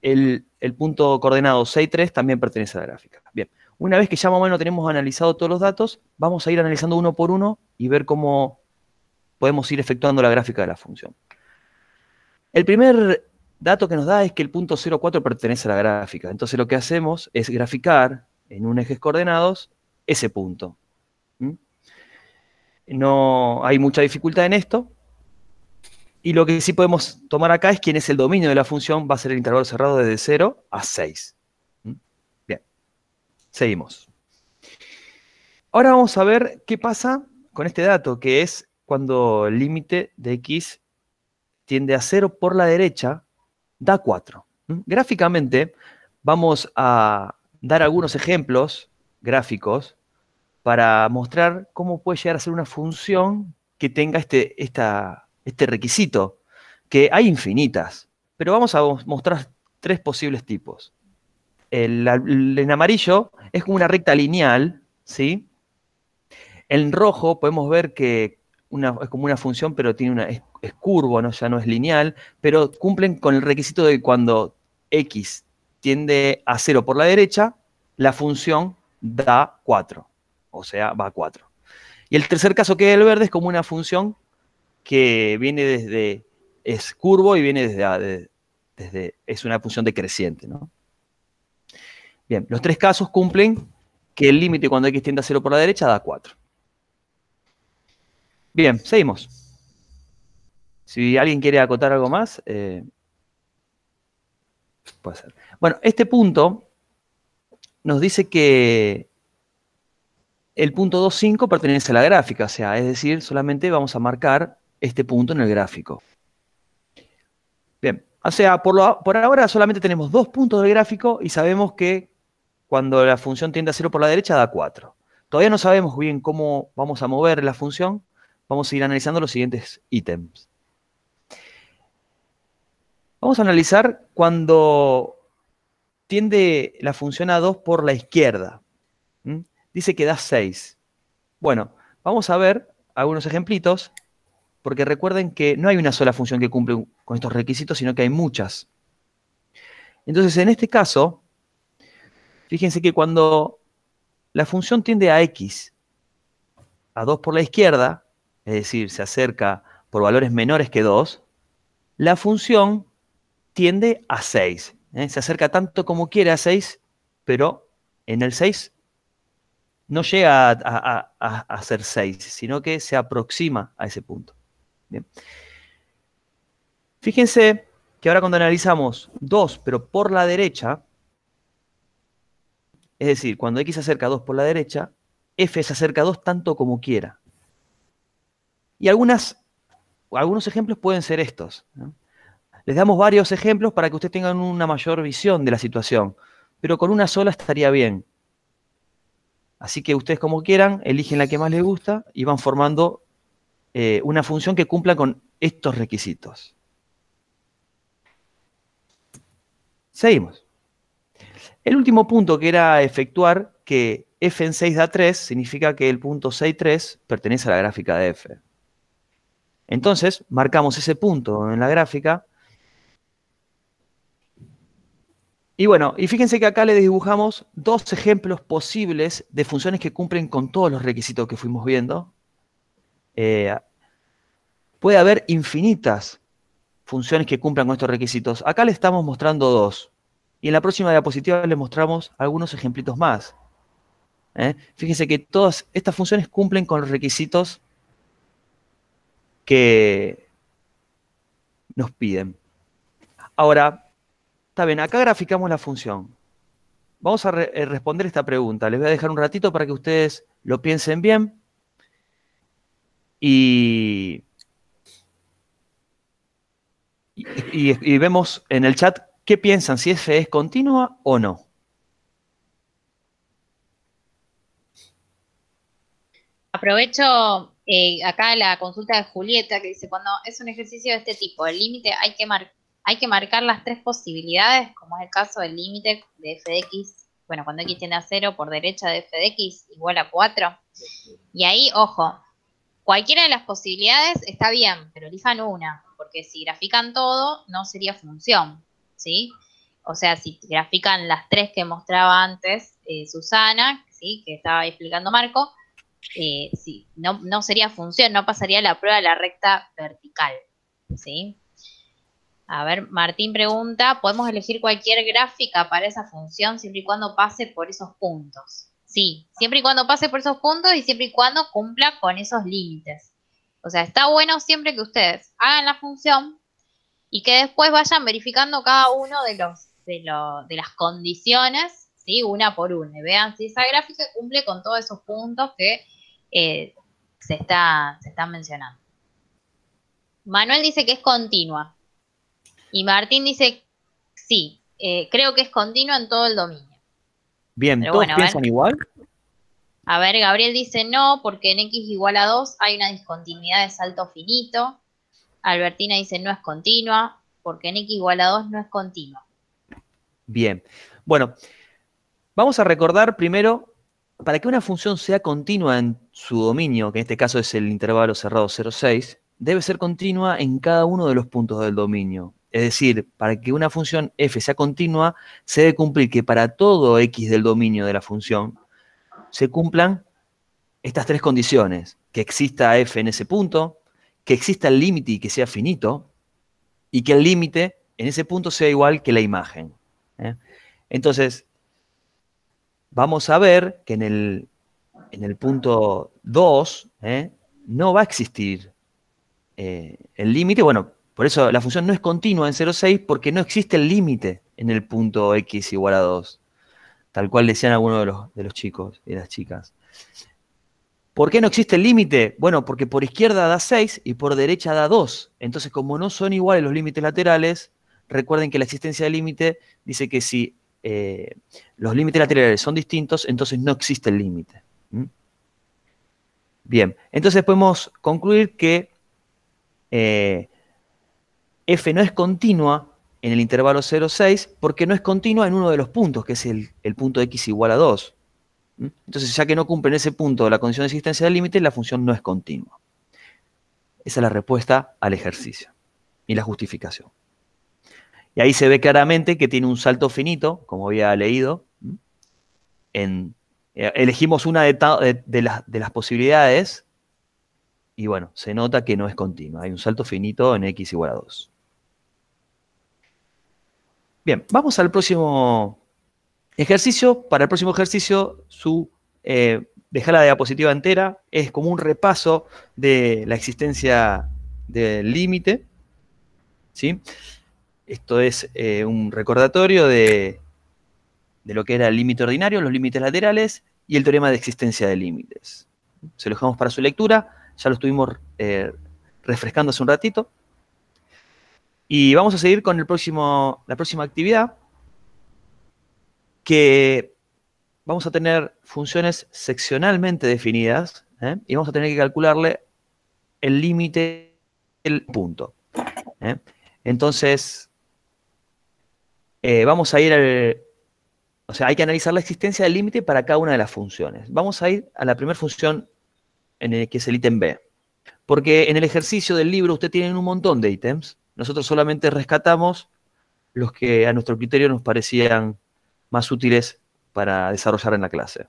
el punto coordenado 6, 3 también pertenece a la gráfica. Bien, Una vez que ya más o menos tenemos analizado todos los datos, vamos a ir analizando uno por uno y ver cómo podemos ir efectuando la gráfica de la función. El primer dato que nos da es que el punto 0,4 pertenece a la gráfica. Entonces lo que hacemos es graficar en un eje coordenados ese punto. No hay mucha dificultad en esto. Y lo que sí podemos tomar acá es quién es el dominio de la función. Va a ser el intervalo cerrado desde 0 a 6. Bien, seguimos. Ahora vamos a ver qué pasa con este dato, que es cuando el límite de x tiende a 0 por la derecha, da 4. Gráficamente, vamos a dar algunos ejemplos gráficos para mostrar cómo puede llegar a ser una función que tenga este requisito, que hay infinitas, pero vamos a mostrar 3 posibles tipos. En amarillo es como una recta lineal, ¿sí? En rojo podemos ver que es como una función, pero tiene es curvo, ¿no? Ya no es lineal, pero cumplen con el requisito de cuando x tiende a 0 por la derecha, la función da 4, o sea, va a 4. Y el tercer caso, que es el verde, es como una función que viene es curvo y viene es una función decreciente, ¿no? Bien, los 3 casos cumplen que el límite cuando x tiende a 0 por la derecha da 4. Bien, seguimos. Si alguien quiere acotar algo más, puede ser. Bueno, este punto nos dice que el punto 2,5 pertenece a la gráfica, o sea, es decir, solamente vamos a marcar este punto en el gráfico. Bien, o sea, por ahora solamente tenemos 2 puntos del gráfico y sabemos que cuando la función tiende a 0 por la derecha da 4. Todavía no sabemos bien cómo vamos a mover la función. Vamos a ir analizando los siguientes ítems. Vamos a analizar cuando tiende la función a 2 por la izquierda. Dice que da 6. Bueno, vamos a ver algunos ejemplitos, porque recuerden que no hay una sola función que cumple con estos requisitos, sino que hay muchas. Entonces, en este caso, fíjense que cuando la función tiende a x, a 2 por la izquierda, es decir, se acerca por valores menores que 2, la función tiende a 6. Se acerca tanto como quiere a 6, pero en el 6 no llega a ser 6, sino que se aproxima a ese punto. Bien. Fíjense que ahora cuando analizamos 2, pero por la derecha, es decir, cuando x se acerca a 2 por la derecha, f se acerca a 2 tanto como quiera. Y algunos ejemplos pueden ser estos, ¿no? Les damos varios ejemplos para que ustedes tengan una mayor visión de la situación, pero con una sola estaría bien. Así que ustedes, como quieran, eligen la que más les gusta y van formando una función que cumpla con estos requisitos. Seguimos. El último punto, que era efectuar que f en 6 da 3, significa que el punto 6,3 pertenece a la gráfica de f. Entonces, marcamos ese punto en la gráfica. Y bueno, y fíjense que acá le dibujamos 2 ejemplos posibles de funciones que cumplen con todos los requisitos que fuimos viendo. Puede haber infinitas funciones que cumplan con estos requisitos. Acá le estamos mostrando 2. Y en la próxima diapositiva les mostramos algunos ejemplitos más. Fíjense que todas estas funciones cumplen con los requisitos que nos piden. Ahora, está bien, acá graficamos la función. Vamos a responder esta pregunta. Les voy a dejar un ratito para que ustedes lo piensen bien. Y vemos en el chat qué piensan, si f es continua o no. Aprovecho acá la consulta de Julieta, que dice, cuando es un ejercicio de este tipo, el límite hay que marcar las 3 posibilidades, como es el caso del límite de f de x, bueno, cuando x tiende a 0 por derecha de f de x igual a 4. Y ahí, ojo, cualquiera de las posibilidades está bien, pero elijan una, porque si grafican todo, no sería función, ¿sí? O sea, si grafican las tres que mostraba antes Susana, ¿sí? Que estaba explicando Marco, sí, no sería función, no pasaría la prueba de la recta vertical, ¿sí? A ver, Martín pregunta, ¿podemos elegir cualquier gráfica para esa función siempre y cuando pase por esos puntos? Sí, siempre y cuando pase por esos puntos y siempre y cuando cumpla con esos límites. O sea, está bueno siempre que ustedes hagan la función y que después vayan verificando cada uno de las condiciones, ¿sí? Una por una. Y vean si esa gráfica cumple con todos esos puntos que se están mencionando. Manuel dice que es continua. Y Martín dice, sí, creo que es continua en todo el dominio. Bien, Pero ¿todos bueno, piensan igual? a ver, Gabriel dice no, porque en x igual a 2 hay una discontinuidad de salto finito. Albertina dice no es continua, porque en x igual a 2 no es continua. Bien. Bueno, vamos a recordar primero, para que una función sea continua en su dominio, que en este caso es el intervalo cerrado 0,6, debe ser continua en cada uno de los puntos del dominio. Es decir, para que una función f sea continua, se debe cumplir que para todo x del dominio de la función se cumplan estas tres condiciones: que exista f en ese punto, que exista el límite y que sea finito, y que el límite en ese punto sea igual que la imagen. Entonces, vamos a ver que en el punto 2 no va a existir el límite. Bueno, por eso la función no es continua en 0,6 porque no existe el límite en el punto x igual a 2, tal cual decían algunos de los chicos y las chicas. ¿Por qué no existe el límite? Bueno, porque por izquierda da 6 y por derecha da 2. Entonces, como no son iguales los límites laterales, recuerden que la existencia del límite dice que si los límites laterales son distintos, entonces no existe el límite. Bien, entonces podemos concluir que f no es continua en el intervalo 0,6 porque no es continua en uno de los puntos, que es el punto x igual a 2. Entonces, ya que no cumple en ese punto la condición de existencia del límite, la función no es continua. Esa es la respuesta al ejercicio y la justificación. Y ahí se ve claramente que tiene un salto finito, como había leído. Elegimos una de las posibilidades y bueno, se nota que no es continua. Hay un salto finito en x igual a 2. Bien, vamos al próximo ejercicio. Para el próximo ejercicio, dejar la diapositiva entera. Es como un repaso de la existencia del límite, ¿sí? Esto es un recordatorio de lo que era el límite ordinario, los límites laterales y el teorema de existencia de límites. Se lo dejamos para su lectura. Ya lo estuvimos refrescando hace un ratito. Y vamos a seguir con la próxima actividad, que vamos a tener funciones seccionalmente definidas, y vamos a tener que calcularle el límite del punto. Entonces, vamos a ir o sea, hay que analizar la existencia del límite para cada una de las funciones. Vamos a ir a la primera función, que es el ítem B. Porque en el ejercicio del libro usted tiene un montón de ítems. Nosotros solamente rescatamos los que a nuestro criterio nos parecían más útiles para desarrollar en la clase.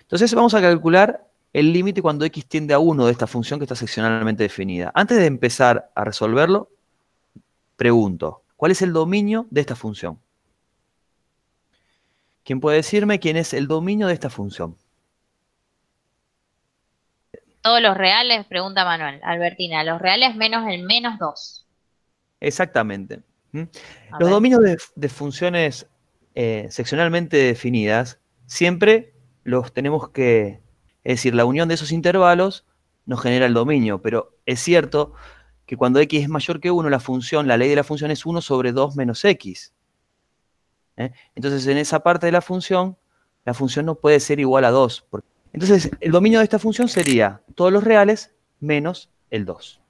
Entonces vamos a calcular el límite cuando x tiende a 1 de esta función que está seccionalmente definida. Antes de empezar a resolverlo, pregunto, ¿cuál es el dominio de esta función? ¿Quién puede decirme quién es el dominio de esta función? Todos los reales, pregunta Manuel. Albertina, los reales menos el menos 2. Exactamente. Los ver. dominios de funciones seccionalmente definidas siempre los tenemos que, es decir, la unión de esos intervalos nos genera el dominio, pero es cierto que cuando x es mayor que 1, la ley de la función es 1 sobre 2 menos x. Entonces, en esa parte de la función no puede ser igual a 2. Entonces, el dominio de esta función sería todos los reales menos el 2.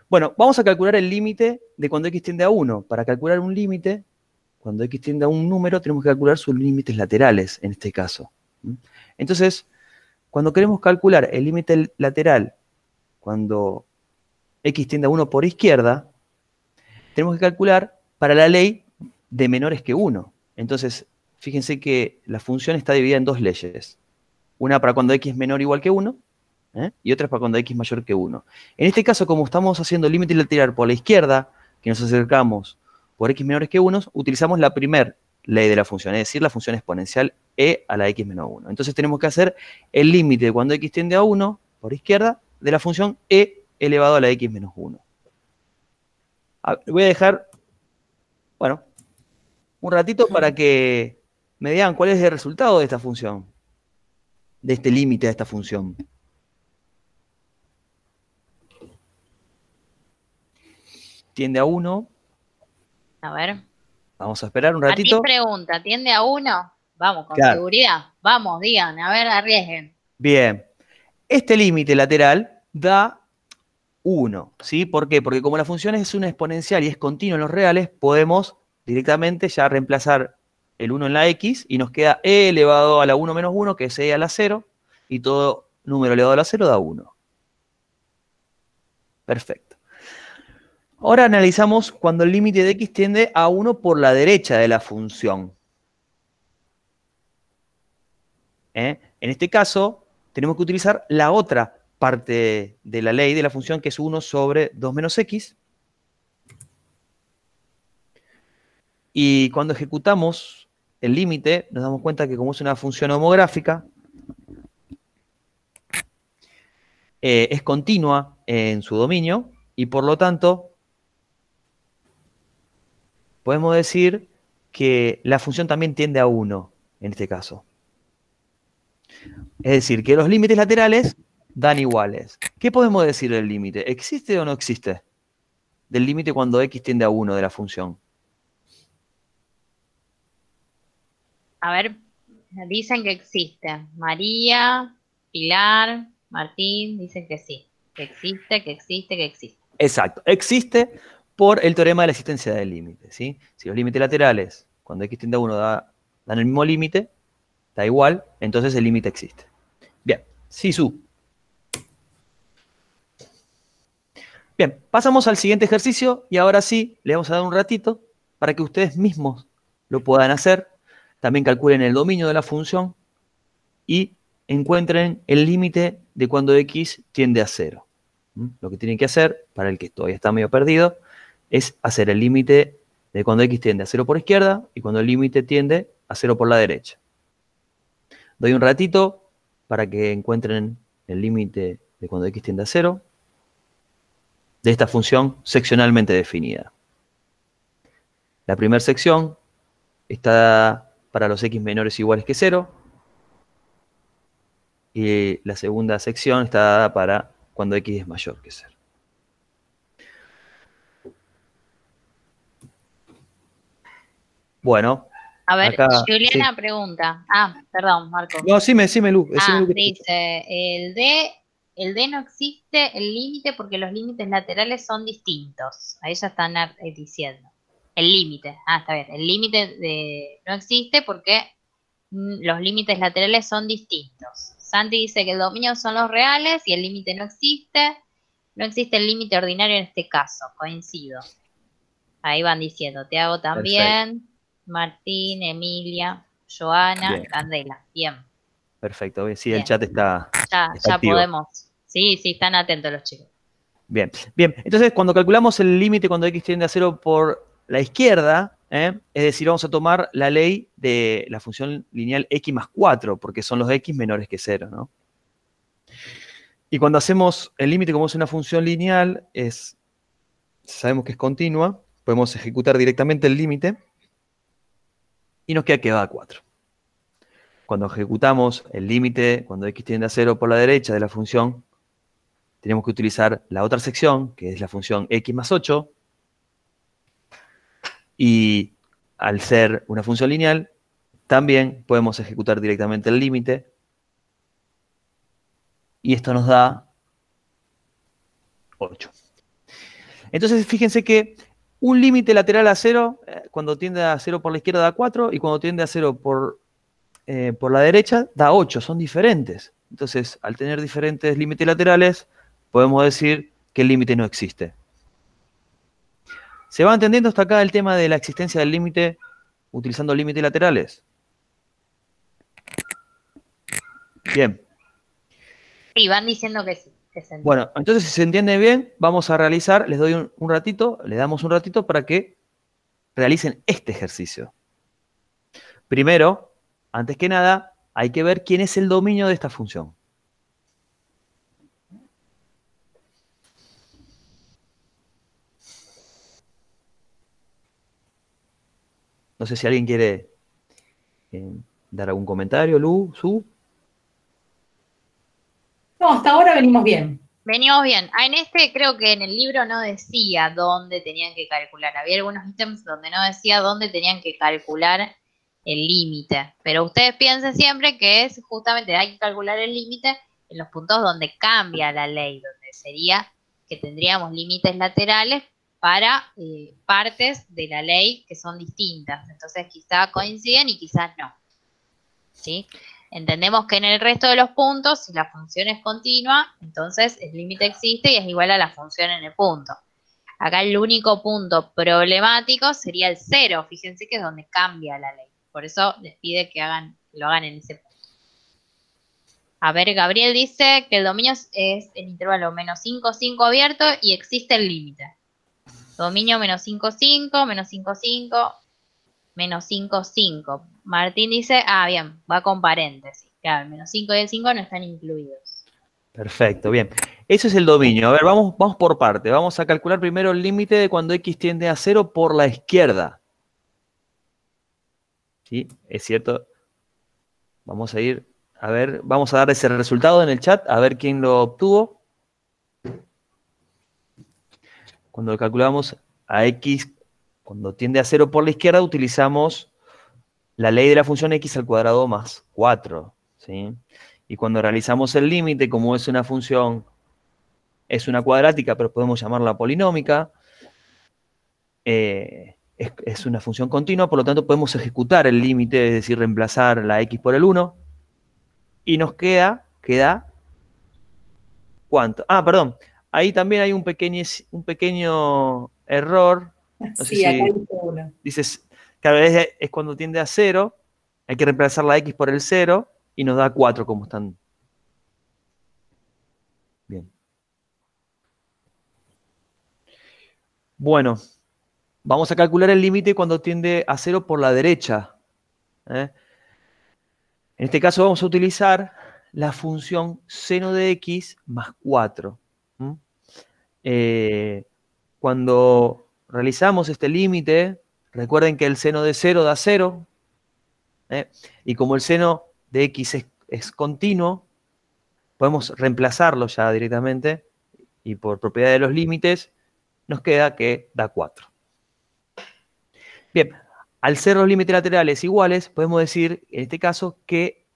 Bueno, vamos a calcular el límite de cuando x tiende a 1. Para calcular un límite, cuando x tiende a un número, tenemos que calcular sus límites laterales, en este caso. Entonces, cuando queremos calcular el límite lateral, cuando x tiende a 1 por izquierda, tenemos que calcular para la ley de menores que 1. Entonces, fíjense que la función está dividida en dos leyes. Una para cuando x es menor o igual que 1, y otra para cuando x es mayor que 1. En este caso, como estamos haciendo límite lateral por la izquierda, que nos acercamos por x menores que 1, utilizamos la primera ley de la función, es decir, la función exponencial e a la x menos 1. Entonces tenemos que hacer el límite de cuando x tiende a 1, por izquierda, de la función e elevado a la x menos 1. Voy a dejar, bueno, un ratito para que me digan cuál es el resultado de esta función, de este límite de esta función. Tiende a 1. A ver. Vamos a esperar un Martín ratito. pregunta, ¿tiende a 1? Vamos, con Claro. seguridad. Vamos, digan, a ver, arriesguen. Bien. Este límite lateral da 1, ¿sí? ¿Por qué? Porque como la función es una exponencial y es continua en los reales, podemos directamente ya reemplazar el 1 en la x y nos queda e elevado a la 1 menos 1, que es e a la 0, y todo número elevado a la 0 da 1. Perfecto. Ahora analizamos cuando el límite de x tiende a 1 por la derecha de la función. En este caso, tenemos que utilizar la otra parte de la ley de la función, que es 1 sobre 2 menos x. Y cuando ejecutamos el límite, nos damos cuenta que como es una función homográfica, es continua en su dominio, y por lo tanto, podemos decir que la función también tiende a 1, en este caso. Es decir, que los límites laterales dan iguales. ¿Qué podemos decir del límite? ¿Existe o no existe? Del límite cuando x tiende a 1 de la función. A ver, dicen que existe. María, Pilar, Martín, dicen que sí. Que existe, que existe, que existe. Exacto. Existe por el teorema de la existencia del límite, ¿sí? Si los límites laterales, cuando x tiende a 1, dan el mismo límite, da igual, entonces el límite existe. Bien, Sisu. Bien, pasamos al siguiente ejercicio y ahora sí, le vamos a dar un ratito para que ustedes mismos lo puedan hacer. También calculen el dominio de la función y encuentren el límite de cuando x tiende a 0. Lo que tienen que hacer, para el que todavía está medio perdido, es hacer el límite de cuando x tiende a 0 por izquierda y cuando el límite tiende a 0 por la derecha. Doy un ratito para que encuentren el límite de cuando x tiende a 0 de esta función seccionalmente definida. La primera sección está para los x menores o iguales que 0 y la segunda sección está dada para cuando x es mayor que 0. Bueno. A ver, acá, Juliana sí. pregunta. Ah, perdón, Marco. No, decime, Lu. Lu, dice, el D no existe el límite porque los límites laterales son distintos. Ahí ya están diciendo. El límite, está bien. El límite no existe porque los límites laterales son distintos. Santi dice que el dominio son los reales y el límite no existe. No existe el límite ordinario en este caso, coincido. Ahí van diciendo, te hago también. Perfecto. Martín, Emilia, Joana, bien. Candela. Bien. Perfecto. Sí, bien. El chat está Ya activo. Podemos. Sí, están atentos los chicos. Bien. Entonces, cuando calculamos el límite cuando x tiende a 0 por la izquierda, es decir, vamos a tomar la ley de la función lineal x más 4, porque son los x menores que 0, ¿no? Y cuando hacemos el límite como es una función lineal, sabemos que es continua, podemos ejecutar directamente el límite y nos queda que va a 4. Cuando ejecutamos el límite, cuando x tiende a 0 por la derecha de la función, tenemos que utilizar la otra sección, que es la función x más 8, y al ser una función lineal, también podemos ejecutar directamente el límite, y esto nos da 8. Entonces, fíjense que un límite lateral a 0, cuando tiende a 0 por la izquierda da 4, y cuando tiende a 0 por la derecha da 8, son diferentes. Entonces, al tener diferentes límites laterales, podemos decir que el límite no existe. ¿Se va entendiendo hasta acá el tema de la existencia del límite utilizando límites laterales? Bien. Sí, van diciendo que sí, que se entiende. Bueno, entonces si se entiende bien, vamos a realizar, les doy un ratito, le damos un ratito para que realicen este ejercicio. Primero, antes que nada, hay que ver quién es el dominio de esta función. No sé si alguien quiere dar algún comentario, Lu, Su. No, hasta ahora venimos bien. Venimos bien. En este creo que en el libro no decía dónde tenían que calcular. Había algunos ítems donde no decía dónde tenían que calcular el límite. Pero ustedes piensen siempre que es justamente hay que calcular el límite en los puntos donde cambia la ley, donde sería que tendríamos límites laterales para partes de la ley que son distintas. Entonces quizás coinciden y quizás no. ¿Sí? Entendemos que en el resto de los puntos, si la función es continua, entonces el límite existe y es igual a la función en el punto. Acá el único punto problemático sería el 0, fíjense que es donde cambia la ley. Por eso les pide que lo hagan en ese punto. A ver, Gabriel dice que el dominio es el intervalo menos 5, 5 abierto y existe el límite. Dominio menos 5, 5, menos 5, 5, menos 5, 5. Martín dice, bien, va con paréntesis. Claro, el menos 5 y el 5 no están incluidos. Perfecto, bien. Eso es el dominio. A ver, vamos por parte. Vamos a calcular primero el límite de cuando x tiende a 0 por la izquierda. ¿Sí? Es cierto. Vamos a ir, a ver, vamos a dar ese resultado en el chat, a ver quién lo obtuvo. Cuando calculamos a x, cuando tiende a 0 por la izquierda, utilizamos la ley de la función x al cuadrado más 4. ¿Sí? Y cuando realizamos el límite, como es una función, es una cuadrática, pero podemos llamarla polinómica, es una función continua, por lo tanto podemos ejecutar el límite, es decir, reemplazar la x por el 1, y nos queda ¿cuánto? Perdón, ahí también hay un pequeño error, no sé Sí, acá si dice uno. dices, claro, es cuando tiende a 0, hay que reemplazar la x por el 0, y nos da 4 como están. Bien. Bueno, vamos a calcular el límite cuando tiende a 0 por la derecha. En este caso vamos a utilizar la función seno de x más 4. Cuando realizamos este límite, recuerden que el seno de 0 da 0. Y como el seno de x es continuo, podemos reemplazarlo ya directamente. Y por propiedad de los límites, nos queda que da 4. Bien, al ser los límites laterales iguales, podemos decir, en este caso, que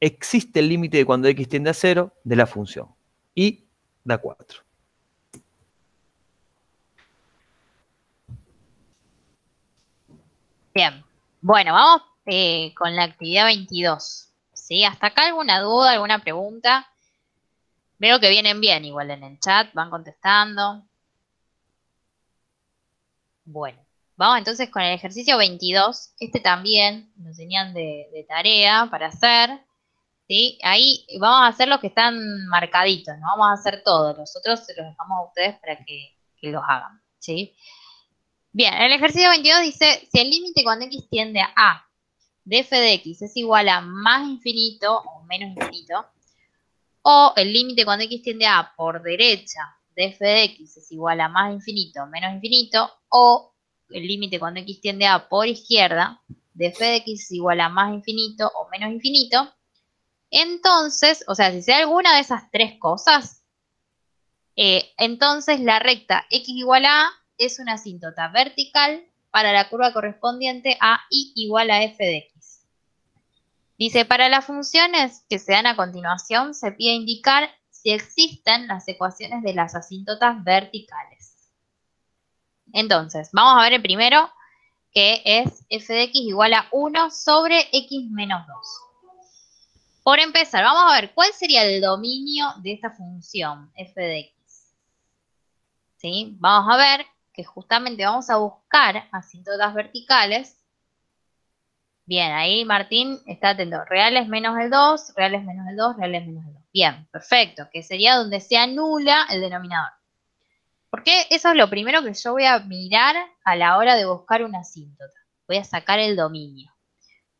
existe el límite de cuando x tiende a 0 de la función. Y da 4. Bien. Bueno, vamos con la actividad 22. ¿Sí? ¿Hasta acá alguna duda, alguna pregunta? Veo que vienen bien igual en el chat, van contestando. Bueno, vamos entonces con el ejercicio 22. Este también nos tenían de tarea para hacer. ¿Sí? Ahí vamos a hacer los que están marcaditos, no vamos a hacer todos. Los otros se los dejamos a ustedes para que los hagan. ¿Sí? Bien, el ejercicio 22 dice, si el límite cuando x tiende a A de f de x es igual a más infinito o menos infinito, o el límite cuando x tiende a A por derecha de f de x es igual a más infinito o menos infinito, o el límite cuando x tiende a A por izquierda de f de x es igual a más infinito o menos infinito, entonces, o sea, si sea alguna de esas tres cosas, entonces la recta x igual a A es una asíntota vertical para la curva correspondiente a y igual a f de x. Dice, para las funciones que se dan a continuación, se pide indicar si existen las ecuaciones de las asíntotas verticales. Entonces, vamos a ver el primero, que es f de x igual a 1 sobre x menos 2. Por empezar, vamos a ver cuál sería el dominio de esta función f de x. ¿Sí? Vamos a ver que justamente vamos a buscar asíntotas verticales. Bien, ahí Martín está atento. Reales menos el 2, reales menos el 2, reales menos el 2. Bien, perfecto, que sería donde se anula el denominador. Porque eso es lo primero que yo voy a mirar a la hora de buscar una asíntota. Voy a sacar el dominio.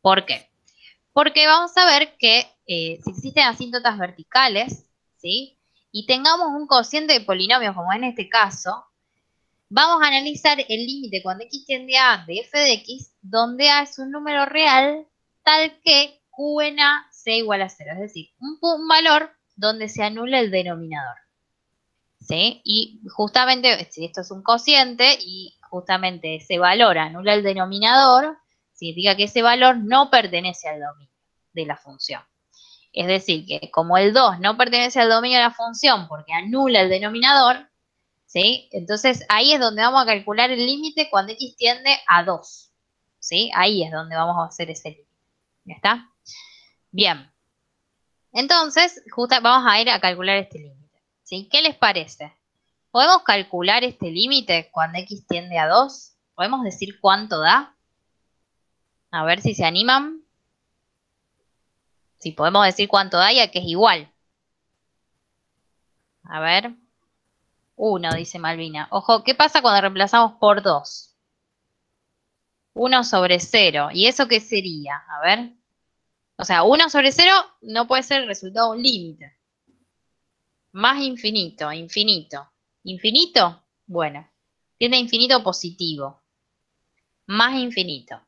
¿Por qué? Porque vamos a ver que si existen asíntotas verticales, ¿sí? Y tengamos un cociente de polinomios, como en este caso, vamos a analizar el límite cuando x tiende a A de f de x, donde A es un número real tal que q en A sea igual a 0. Es decir, un valor donde se anula el denominador. ¿Sí? Y justamente, si esto es un cociente y justamente ese valor anula el denominador, significa que ese valor no pertenece al dominio de la función. Es decir, que como el 2 no pertenece al dominio de la función porque anula el denominador, ¿sí? Entonces ahí es donde vamos a calcular el límite cuando x tiende a 2. ¿Sí? Ahí es donde vamos a hacer ese límite. ¿Ya está? Bien. Entonces, vamos a ir a calcular este límite. ¿Sí? ¿Qué les parece? ¿Podemos calcular este límite cuando x tiende a 2? ¿Podemos decir cuánto da? A ver si se animan. Si podemos decir cuánto da y a qué es igual. A ver. 1, dice Malvina. Ojo, ¿qué pasa cuando reemplazamos por 2? 1 sobre 0. ¿Y eso qué sería? A ver. O sea, 1 sobre 0 no puede ser el resultado de un límite. Más infinito, infinito. ¿Infinito? Bueno, tiende a infinito positivo. Más infinito.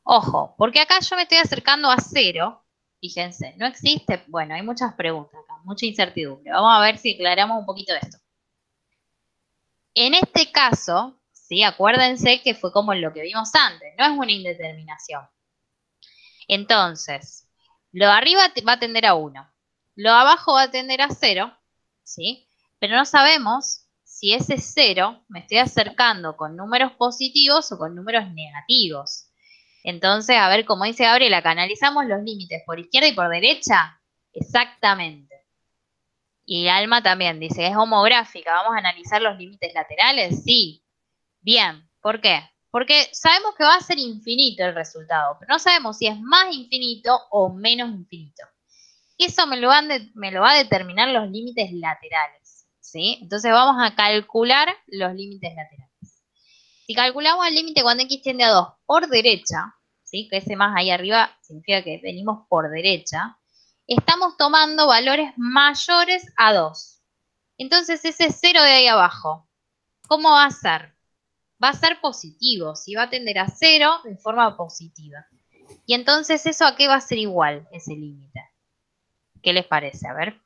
Ojo, porque acá yo me estoy acercando a 0. Fíjense, no existe. Bueno, hay muchas preguntas acá, mucha incertidumbre. Vamos a ver si aclaramos un poquito esto. En este caso, ¿sí? Acuérdense que fue como lo que vimos antes, no es una indeterminación. Entonces, lo de arriba va a tender a 1, lo de abajo va a tender a 0, ¿sí? Pero no sabemos si ese 0 me estoy acercando con números positivos o con números negativos. Entonces, a ver, como dice Gabriela, ¿canalizamos los límites por izquierda y por derecha? Exactamente. Y Alma también dice, ¿es homográfica? ¿Vamos a analizar los límites laterales? Sí. Bien. ¿Por qué? Porque sabemos que va a ser infinito el resultado, pero no sabemos si es más infinito o menos infinito. Y eso me lo va a determinar los límites laterales, ¿sí? Entonces vamos a calcular los límites laterales. Si calculamos el límite cuando x tiende a 2 por derecha, ¿sí? Que ese más ahí arriba significa que venimos por derecha, estamos tomando valores mayores a 2. Entonces ese 0 de ahí abajo, ¿cómo va a ser? Va a ser positivo, ¿sí? Va a tender a 0 de forma positiva. Y entonces, ¿eso a qué va a ser igual, ese límite? ¿Qué les parece? A ver.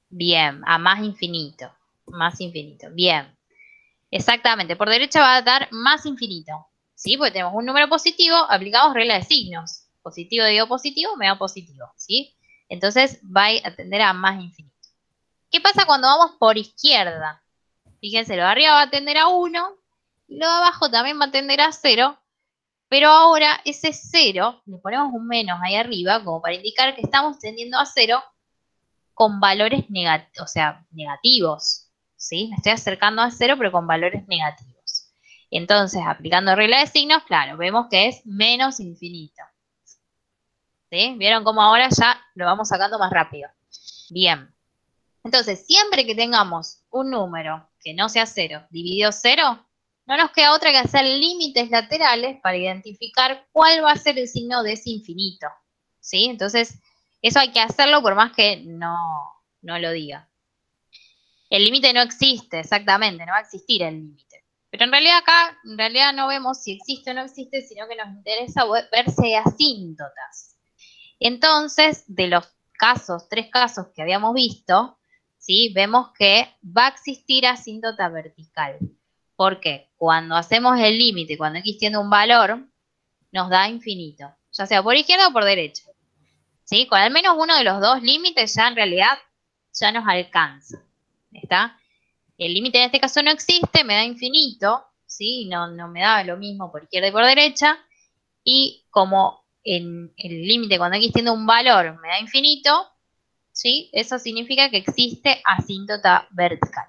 Bien, a más infinito. Más infinito. Bien. Exactamente. Por derecha va a dar más infinito. ¿Sí? Porque tenemos un número positivo, aplicamos regla de signos. Positivo dividido positivo me da positivo. ¿Sí? Entonces va a tender a más infinito. ¿Qué pasa cuando vamos por izquierda? Fíjense, lo de arriba va a tender a 1 y lo de abajo también va a tender a 0. Pero ahora ese 0, le ponemos un menos ahí arriba como para indicar que estamos tendiendo a 0 con valores negativos. ¿Sí? Me estoy acercando a 0 pero con valores negativos. Entonces, aplicando regla de signos, claro, vemos que es menos infinito. ¿Sí? ¿Vieron cómo ahora ya lo vamos sacando más rápido? Bien. Entonces, siempre que tengamos un número que no sea 0 dividido 0, no nos queda otra que hacer límites laterales para identificar cuál va a ser el signo de ese infinito. ¿Sí? Entonces, eso hay que hacerlo por más que no lo diga. El límite no existe, exactamente, no va a existir el límite. Pero en realidad acá, no vemos si existe o no existe, sino que nos interesa ver si hay asíntotas. Entonces, de los 3 casos que habíamos visto, ¿sí? Vemos que va a existir asíntota vertical. ¿Por qué? Cuando hacemos el límite, cuando x tiene un valor, nos da infinito, ya sea por izquierda o por derecha. ¿Sí? Con al menos uno de los dos límites ya en realidad ya nos alcanza. ¿Está? El límite en este caso no existe, me da infinito, ¿sí? No me da lo mismo por izquierda y por derecha. Y como en el límite cuando x tiene un valor me da infinito, ¿sí? Eso significa que existe asíntota vertical.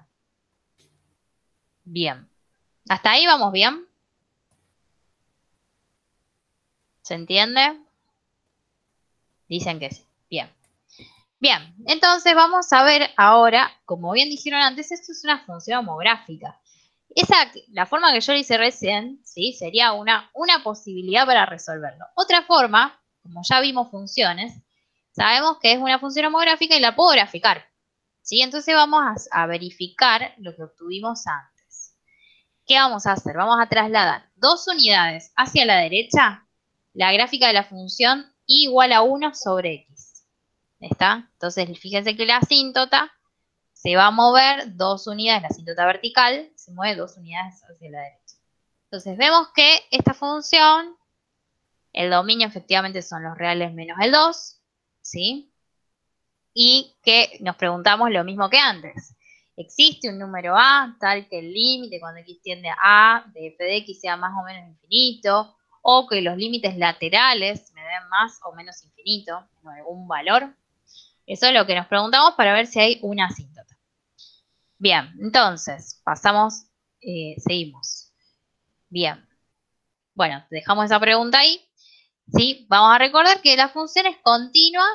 Bien. ¿Hasta ahí vamos bien? ¿Se entiende? Dicen que sí. Bien. Bien, entonces vamos a ver ahora, como bien dijeron antes, esto es una función homográfica. La forma que yo le hice recién, ¿sí? Sería una posibilidad para resolverlo. Otra forma, como ya vimos funciones, sabemos que es una función homográfica y la puedo graficar, ¿sí? Entonces vamos a verificar lo que obtuvimos antes. ¿Qué vamos a hacer? Vamos a trasladar 2 unidades hacia la derecha, la gráfica de la función y igual a 1 sobre x. ¿Está? Entonces, fíjense que la asíntota se va a mover 2 unidades, la asíntota vertical se mueve 2 unidades hacia la derecha. Entonces, vemos que esta función, el dominio efectivamente son los reales menos el 2, ¿sí? Y que nos preguntamos lo mismo que antes. ¿Existe un número a tal que el límite cuando x tiende a de f de x sea más o menos infinito? O que los límites laterales me den más o menos infinito en algún valor. Eso es lo que nos preguntamos para ver si hay una asíntota. Bien, entonces, pasamos, seguimos. Bien. Bueno, dejamos esa pregunta ahí. ¿Sí? Vamos a recordar que la función es continua,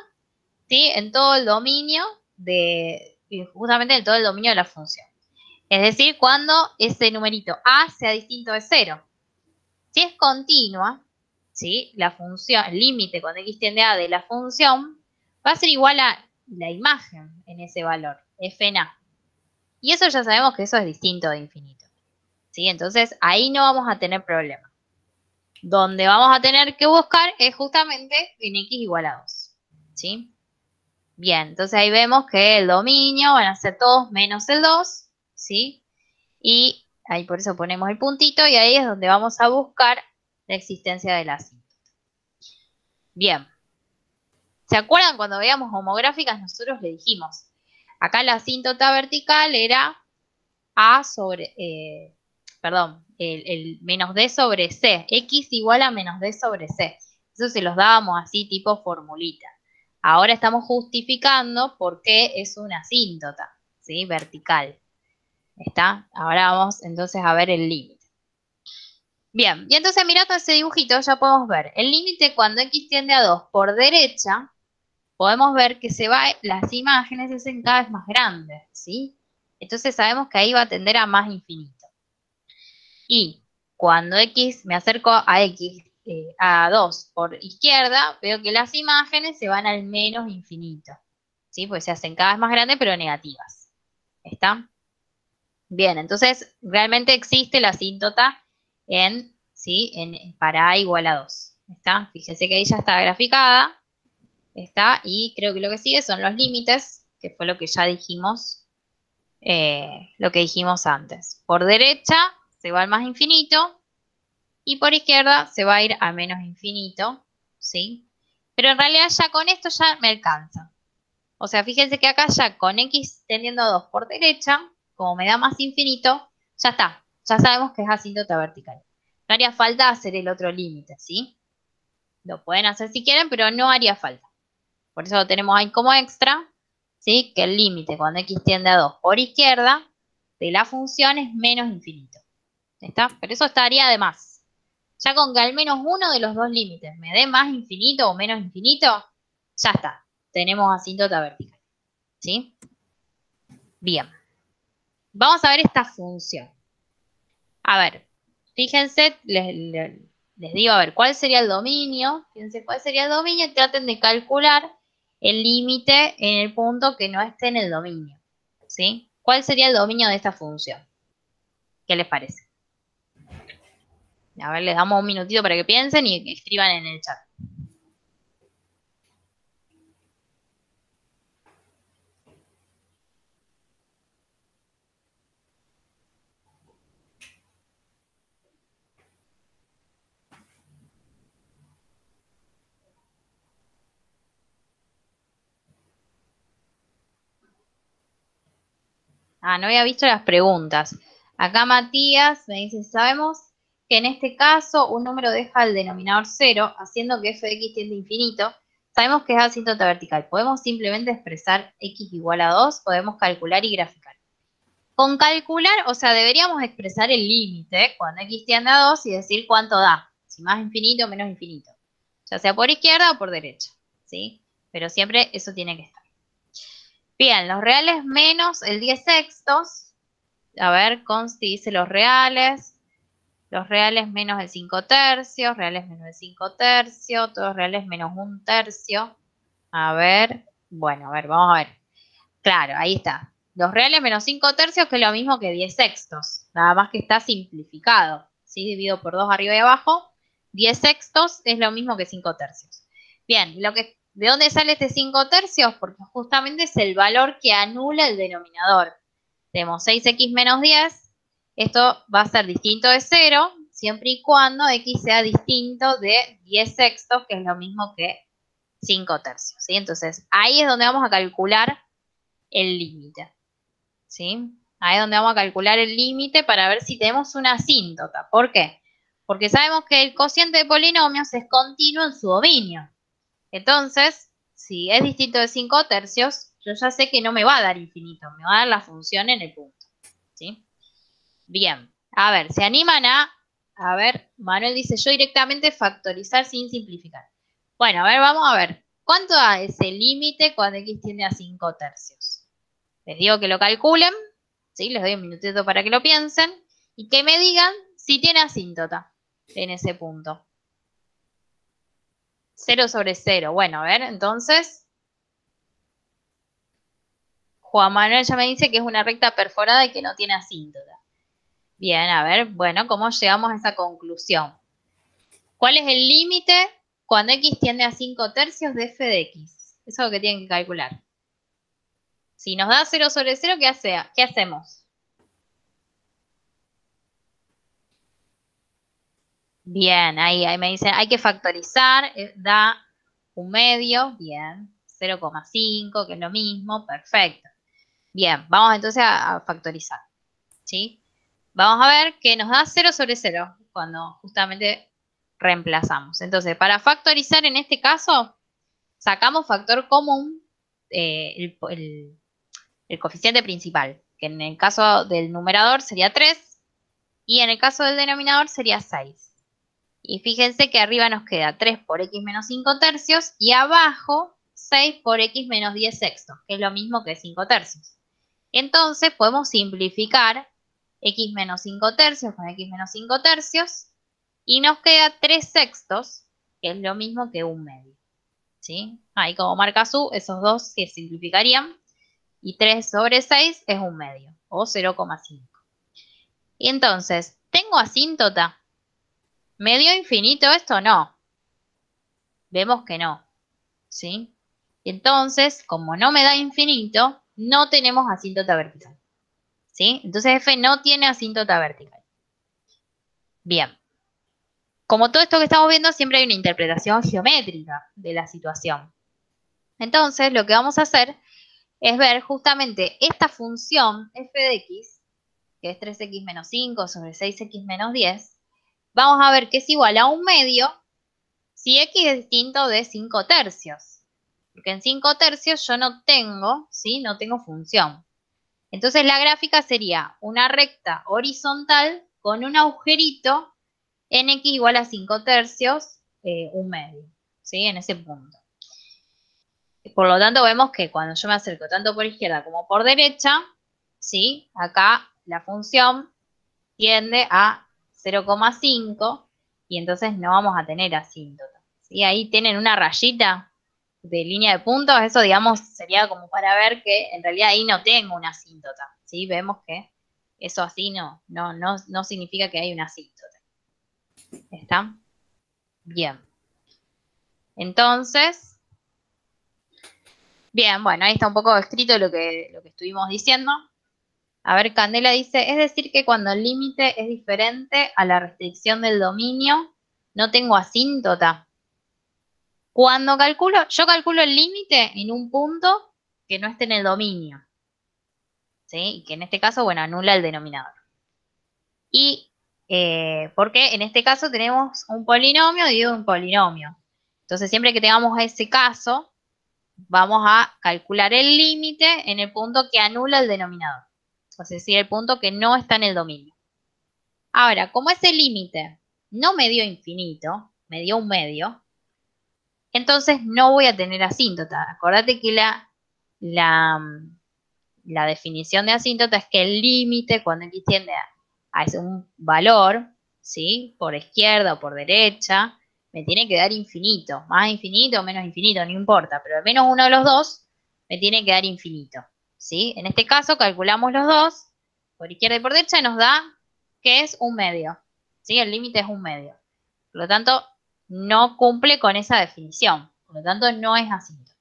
¿sí? En todo el dominio justamente en todo el dominio de la función. Es decir, cuando ese numerito a sea distinto de 0. Si es continua, ¿sí? La función, el límite cuando x tiende a de la función va a ser igual a la imagen en ese valor, f en a. Y eso ya sabemos que eso es distinto de infinito, ¿sí? Entonces ahí no vamos a tener problema. Donde vamos a tener que buscar es justamente en x igual a 2, ¿sí? Bien, entonces ahí vemos que el dominio van a ser todos menos el 2, ¿sí? Y ahí por eso ponemos el puntito y ahí es donde vamos a buscar la existencia de la asíntota. Bien. ¿Se acuerdan cuando veíamos homográficas? Nosotros le dijimos, acá la asíntota vertical era a sobre, el menos d sobre c, x igual a menos d sobre c. Eso se los dábamos así tipo formulita. Ahora estamos justificando por qué es una asíntota, ¿sí? Vertical. ¿Está? Ahora vamos entonces a ver el límite. Bien, y entonces mirando ese dibujito ya podemos ver el límite cuando x tiende a 2 por derecha, podemos ver que las imágenes se hacen cada vez más grandes, ¿sí? Entonces sabemos que ahí va a tender a más infinito. Y cuando me acerco a x a 2 por izquierda, veo que las imágenes se van al menos infinito, ¿sí? Pues se hacen cada vez más grandes pero negativas. ¿Está? Bien, entonces realmente existe la asíntota para a igual a 2. ¿Está? Fíjense que ahí ya está graficada. ¿Está? Y creo que lo que sigue son los límites, que fue lo que ya dijimos, antes. Por derecha se va al más infinito y por izquierda se va a ir a menos infinito, ¿sí? Pero en realidad ya con esto ya me alcanza. O sea, fíjense que acá ya con x tendiendo a 2 por derecha, como me da más infinito, ya está. Ya sabemos que es asíntota vertical. No haría falta hacer el otro límite, ¿sí? Lo pueden hacer si quieren, pero no haría falta. Por eso lo tenemos ahí como extra, ¿sí? Que el límite cuando x tiende a 2 por izquierda de la función es menos infinito. ¿Está? Pero eso estaría de más. Ya con que al menos uno de los dos límites me dé más infinito o menos infinito, ya está. Tenemos asíntota vertical. ¿Sí? Bien. Vamos a ver esta función. A ver, fíjense, les digo, a ver, ¿cuál sería el dominio? Fíjense cuál sería el dominio y traten de calcular el límite en el punto que no esté en el dominio. ¿Sí? ¿Cuál sería el dominio de esta función? ¿Qué les parece? A ver, les damos un minutito para que piensen y escriban en el chat. Ah, no había visto las preguntas. Acá Matías me dice, sabemos que en este caso un número deja el denominador 0, haciendo que f de x tiende a infinito. Sabemos que es asíntota vertical. ¿Podemos simplemente expresar x igual a 2? ¿Podemos calcular y graficar? Con calcular, o sea, deberíamos expresar el límite cuando x tiende a 2 y decir cuánto da, si más infinito o menos infinito, ya sea por izquierda o por derecha, ¿sí? Pero siempre eso tiene que estar. Bien, los reales menos el 10 sextos, a ver, Consti dice los reales menos el 5 tercios, reales menos el 5 tercios, todos reales menos 1 tercio, a ver, bueno, a ver, vamos a ver, claro, ahí está. Los reales menos 5 tercios, que es lo mismo que 10 sextos. Nada más que está simplificado. ¿Sí? Dividido por 2 arriba y abajo. 10 sextos es lo mismo que 5 tercios. Bien, ¿de dónde sale este 5 tercios? Porque justamente es el valor que anula el denominador. Tenemos 6x menos 10. Esto va a ser distinto de 0, siempre y cuando x sea distinto de 10 sextos, que es lo mismo que 5 tercios. ¿Sí? Entonces, ahí es donde vamos a calcular el límite. ¿Sí? Ahí es donde vamos a calcular el límite para ver si tenemos una asíntota. ¿Por qué? Porque sabemos que el cociente de polinomios es continuo en su dominio. Entonces, si es distinto de 5 tercios, yo ya sé que no me va a dar infinito, me va a dar la función en el punto. ¿Sí? Bien, a ver, se animan a ver, Manuel dice, yo directamente factorizar sin simplificar. Bueno, a ver, vamos a ver. ¿Cuánto da ese límite cuando x tiende a 5 tercios? Les digo que lo calculen, ¿sí? Les doy un minutito para que lo piensen y que me digan si tiene asíntota en ese punto. 0 sobre 0. Bueno, a ver, entonces, Juan Manuel ya me dice que es una recta perforada y que no tiene asíntota. Bien, a ver, bueno, ¿cómo llegamos a esa conclusión? ¿Cuál es el límite cuando x tiende a 5 tercios de f de x? Eso es lo que tienen que calcular. Si nos da 0 sobre 0, ¿qué hacemos? Bien, ahí me dicen, hay que factorizar, da 1/2, bien, 0,5, que es lo mismo, perfecto. Bien, vamos entonces a factorizar, ¿sí? Vamos a ver que nos da 0 sobre 0 cuando justamente reemplazamos. Entonces, para factorizar en este caso, sacamos factor común, el coeficiente principal, que en el caso del numerador sería 3 y en el caso del denominador sería 6. Y fíjense que arriba nos queda 3 por x menos 5 tercios y abajo 6 por x menos 10 sextos, que es lo mismo que 5 tercios. Entonces podemos simplificar x menos 5 tercios con x menos 5 tercios y nos queda 3 sextos, que es lo mismo que 1/2. ¿Sí? Ahí como marca su, esos dos se simplificarían y 3 sobre 6 es 1/2 o 0,5. Y entonces, ¿tengo asíntota? ¿Me dio infinito esto o no? Vemos que no, ¿sí? Entonces, como no me da infinito, no tenemos asíntota vertical, ¿sí? Entonces f no tiene asíntota vertical. Bien. Como todo esto que estamos viendo, siempre hay una interpretación geométrica de la situación. Entonces, lo que vamos a hacer es ver justamente esta función f de x, que es 3x menos 5 sobre 6x menos 10, vamos a ver que es igual a 1/2 si x es distinto de 5 tercios. Porque en 5 tercios yo no tengo, ¿sí? No tengo función. Entonces la gráfica sería una recta horizontal con un agujerito en x igual a 5 tercios, 1/2, ¿sí? En ese punto. Por lo tanto vemos que cuando yo me acerco tanto por izquierda como por derecha, ¿sí? Acá la función tiende a 0,5 y entonces no vamos a tener asíntota. ¿Sí? Ahí tienen una rayita de línea de puntos, eso digamos sería como para ver que en realidad ahí no tengo una asíntota. ¿Sí? Vemos que eso así no significa que hay una asíntota. ¿Está? Bien. Entonces, bien, bueno, ahí está un poco escrito lo que estuvimos diciendo. A ver, Candela dice, es decir que cuando el límite es diferente a la restricción del dominio, no tengo asíntota. Cuando yo calculo el límite en un punto que no esté en el dominio. ¿Sí? Y que en este caso, bueno, anula el denominador. Y porque en este caso tenemos un polinomio dividido en un polinomio. Entonces, siempre que tengamos ese caso, vamos a calcular el límite en el punto que anula el denominador. es decir, el punto que no está en el dominio. Ahora, como ese límite no me dio infinito, me dio un medio, entonces no voy a tener asíntota. Acordate que la definición de asíntota es que el límite, cuando x tiende a un valor, ¿sí? Por izquierda o por derecha, me tiene que dar infinito. Más infinito o menos infinito, no importa, pero al menos uno de los dos me tiene que dar infinito, ¿sí? En este caso calculamos los dos, por izquierda y por derecha, y nos da que es un medio, ¿sí? El límite es un medio. Por lo tanto, no cumple con esa definición. Por lo tanto, no es asíntota.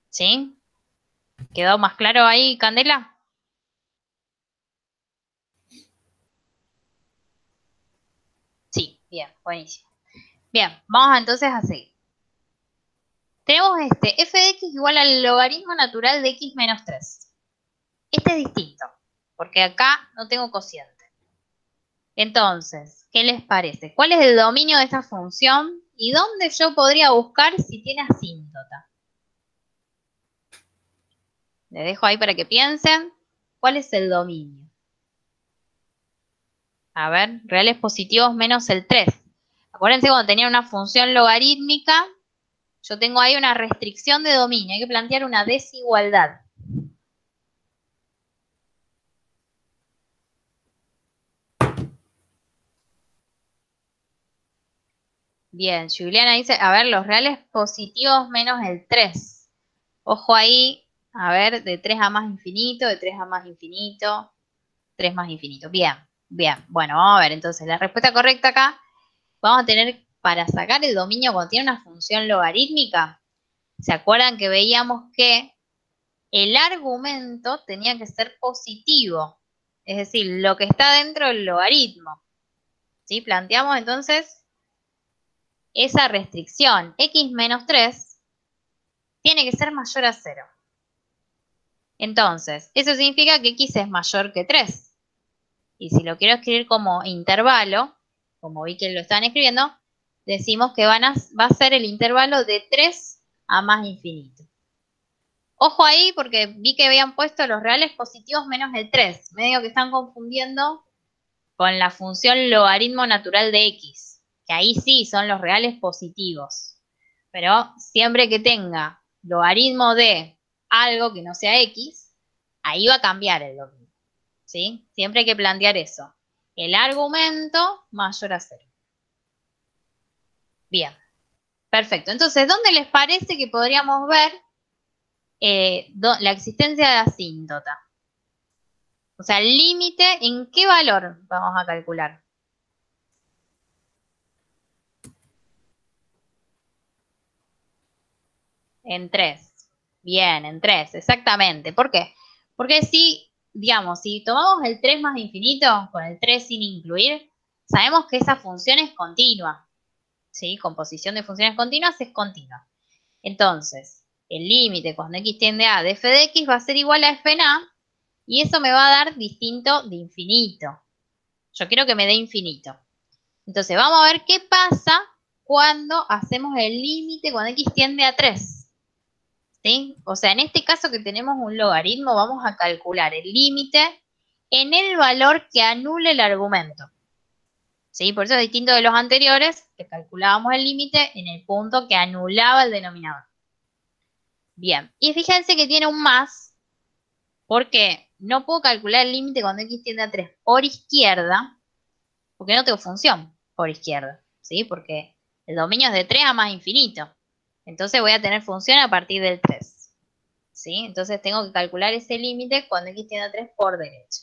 ¿Sí? ¿Quedó más claro ahí, Candela? Sí, bien, buenísimo. Bien, vamos entonces a seguir. Tenemos f de x igual al logaritmo natural de x menos 3. Este es distinto, porque acá no tengo cociente. Entonces, ¿qué les parece? ¿Cuál es el dominio de esta función? ¿Y dónde yo podría buscar si tiene asíntota? Les dejo ahí para que piensen. ¿Cuál es el dominio? A ver, reales positivos menos el 3. Acuérdense cuando tenía una función logarítmica, yo tengo ahí una restricción de dominio. Hay que plantear una desigualdad. Bien, Juliana dice, a ver, los reales positivos menos el 3. Ojo ahí, a ver, de 3 a más infinito, de 3 a más infinito, 3 más infinito. Bien, bien. Bueno, vamos a ver, entonces, la respuesta correcta acá, vamos a tener, para sacar el dominio cuando tiene una función logarítmica, ¿se acuerdan que veíamos que el argumento tenía que ser positivo? Es decir, lo que está dentro del logaritmo. ¿Sí? Planteamos entonces esa restricción. X menos 3 tiene que ser mayor a 0. Entonces, eso significa que x es mayor que 3. Y si lo quiero escribir como intervalo, como vi que lo están escribiendo, decimos que va a ser el intervalo de 3 a más infinito. Ojo ahí porque vi que habían puesto los reales positivos menos el 3. Medio que están confundiendo con la función logaritmo natural de x, que ahí sí son los reales positivos. Pero siempre que tenga logaritmo de algo que no sea x, ahí va a cambiar el dominio. ¿Sí? Siempre hay que plantear eso. El argumento mayor a 0. Bien. Perfecto. Entonces, ¿dónde les parece que podríamos ver la existencia de asíntota? O sea, el límite, ¿en qué valor vamos a calcular? En 3. Bien, en 3, exactamente. ¿Por qué? Porque si, digamos, si tomamos el 3 más infinito, con el 3 sin incluir, sabemos que esa función es continua. ¿Sí? Composición de funciones continuas es continua. Entonces, el límite cuando x tiende a de f de x va a ser igual a f en a, y eso me va a dar distinto de infinito. Yo quiero que me dé infinito. Entonces, vamos a ver qué pasa cuando hacemos el límite cuando x tiende a 3. ¿Sí? O sea, en este caso que tenemos un logaritmo, vamos a calcular el límite en el valor que anule el argumento. ¿Sí? Por eso es distinto de los anteriores, que calculábamos el límite en el punto que anulaba el denominador. Bien, y fíjense que tiene un más, porque no puedo calcular el límite cuando x tiende a 3 por izquierda, porque no tengo función por izquierda, ¿sí? Porque el dominio es de 3 a más infinito. Entonces voy a tener función a partir del 3. ¿Sí? Entonces tengo que calcular ese límite cuando x tiende a 3 por derecha.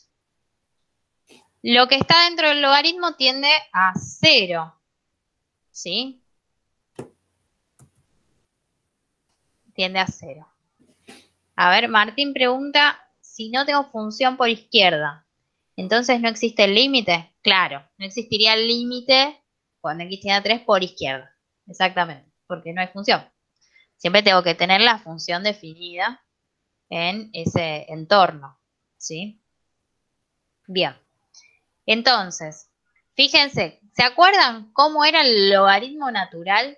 Lo que está dentro del logaritmo tiende a 0. ¿Sí? Tiende a 0. A ver, Martín pregunta si no tengo función por izquierda. Entonces no existe el límite. Claro, no existiría el límite cuando x tiende a 3 por izquierda. Exactamente, porque no hay función. Siempre tengo que tener la función definida en ese entorno. ¿Sí? Bien. Entonces, fíjense, ¿se acuerdan cómo era el logaritmo natural?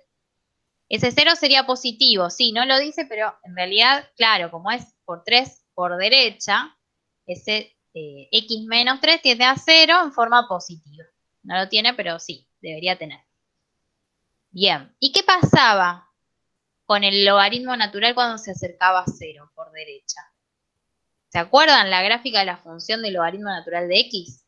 Ese 0 sería positivo, sí, no lo dice, pero en realidad, claro, como es por 3 por derecha, ese x menos 3 tiende a 0 en forma positiva. No lo tiene, pero sí, debería tener. Bien, ¿y qué pasaba con el logaritmo natural cuando se acercaba a 0 por derecha? ¿Se acuerdan la gráfica de la función del logaritmo natural de x?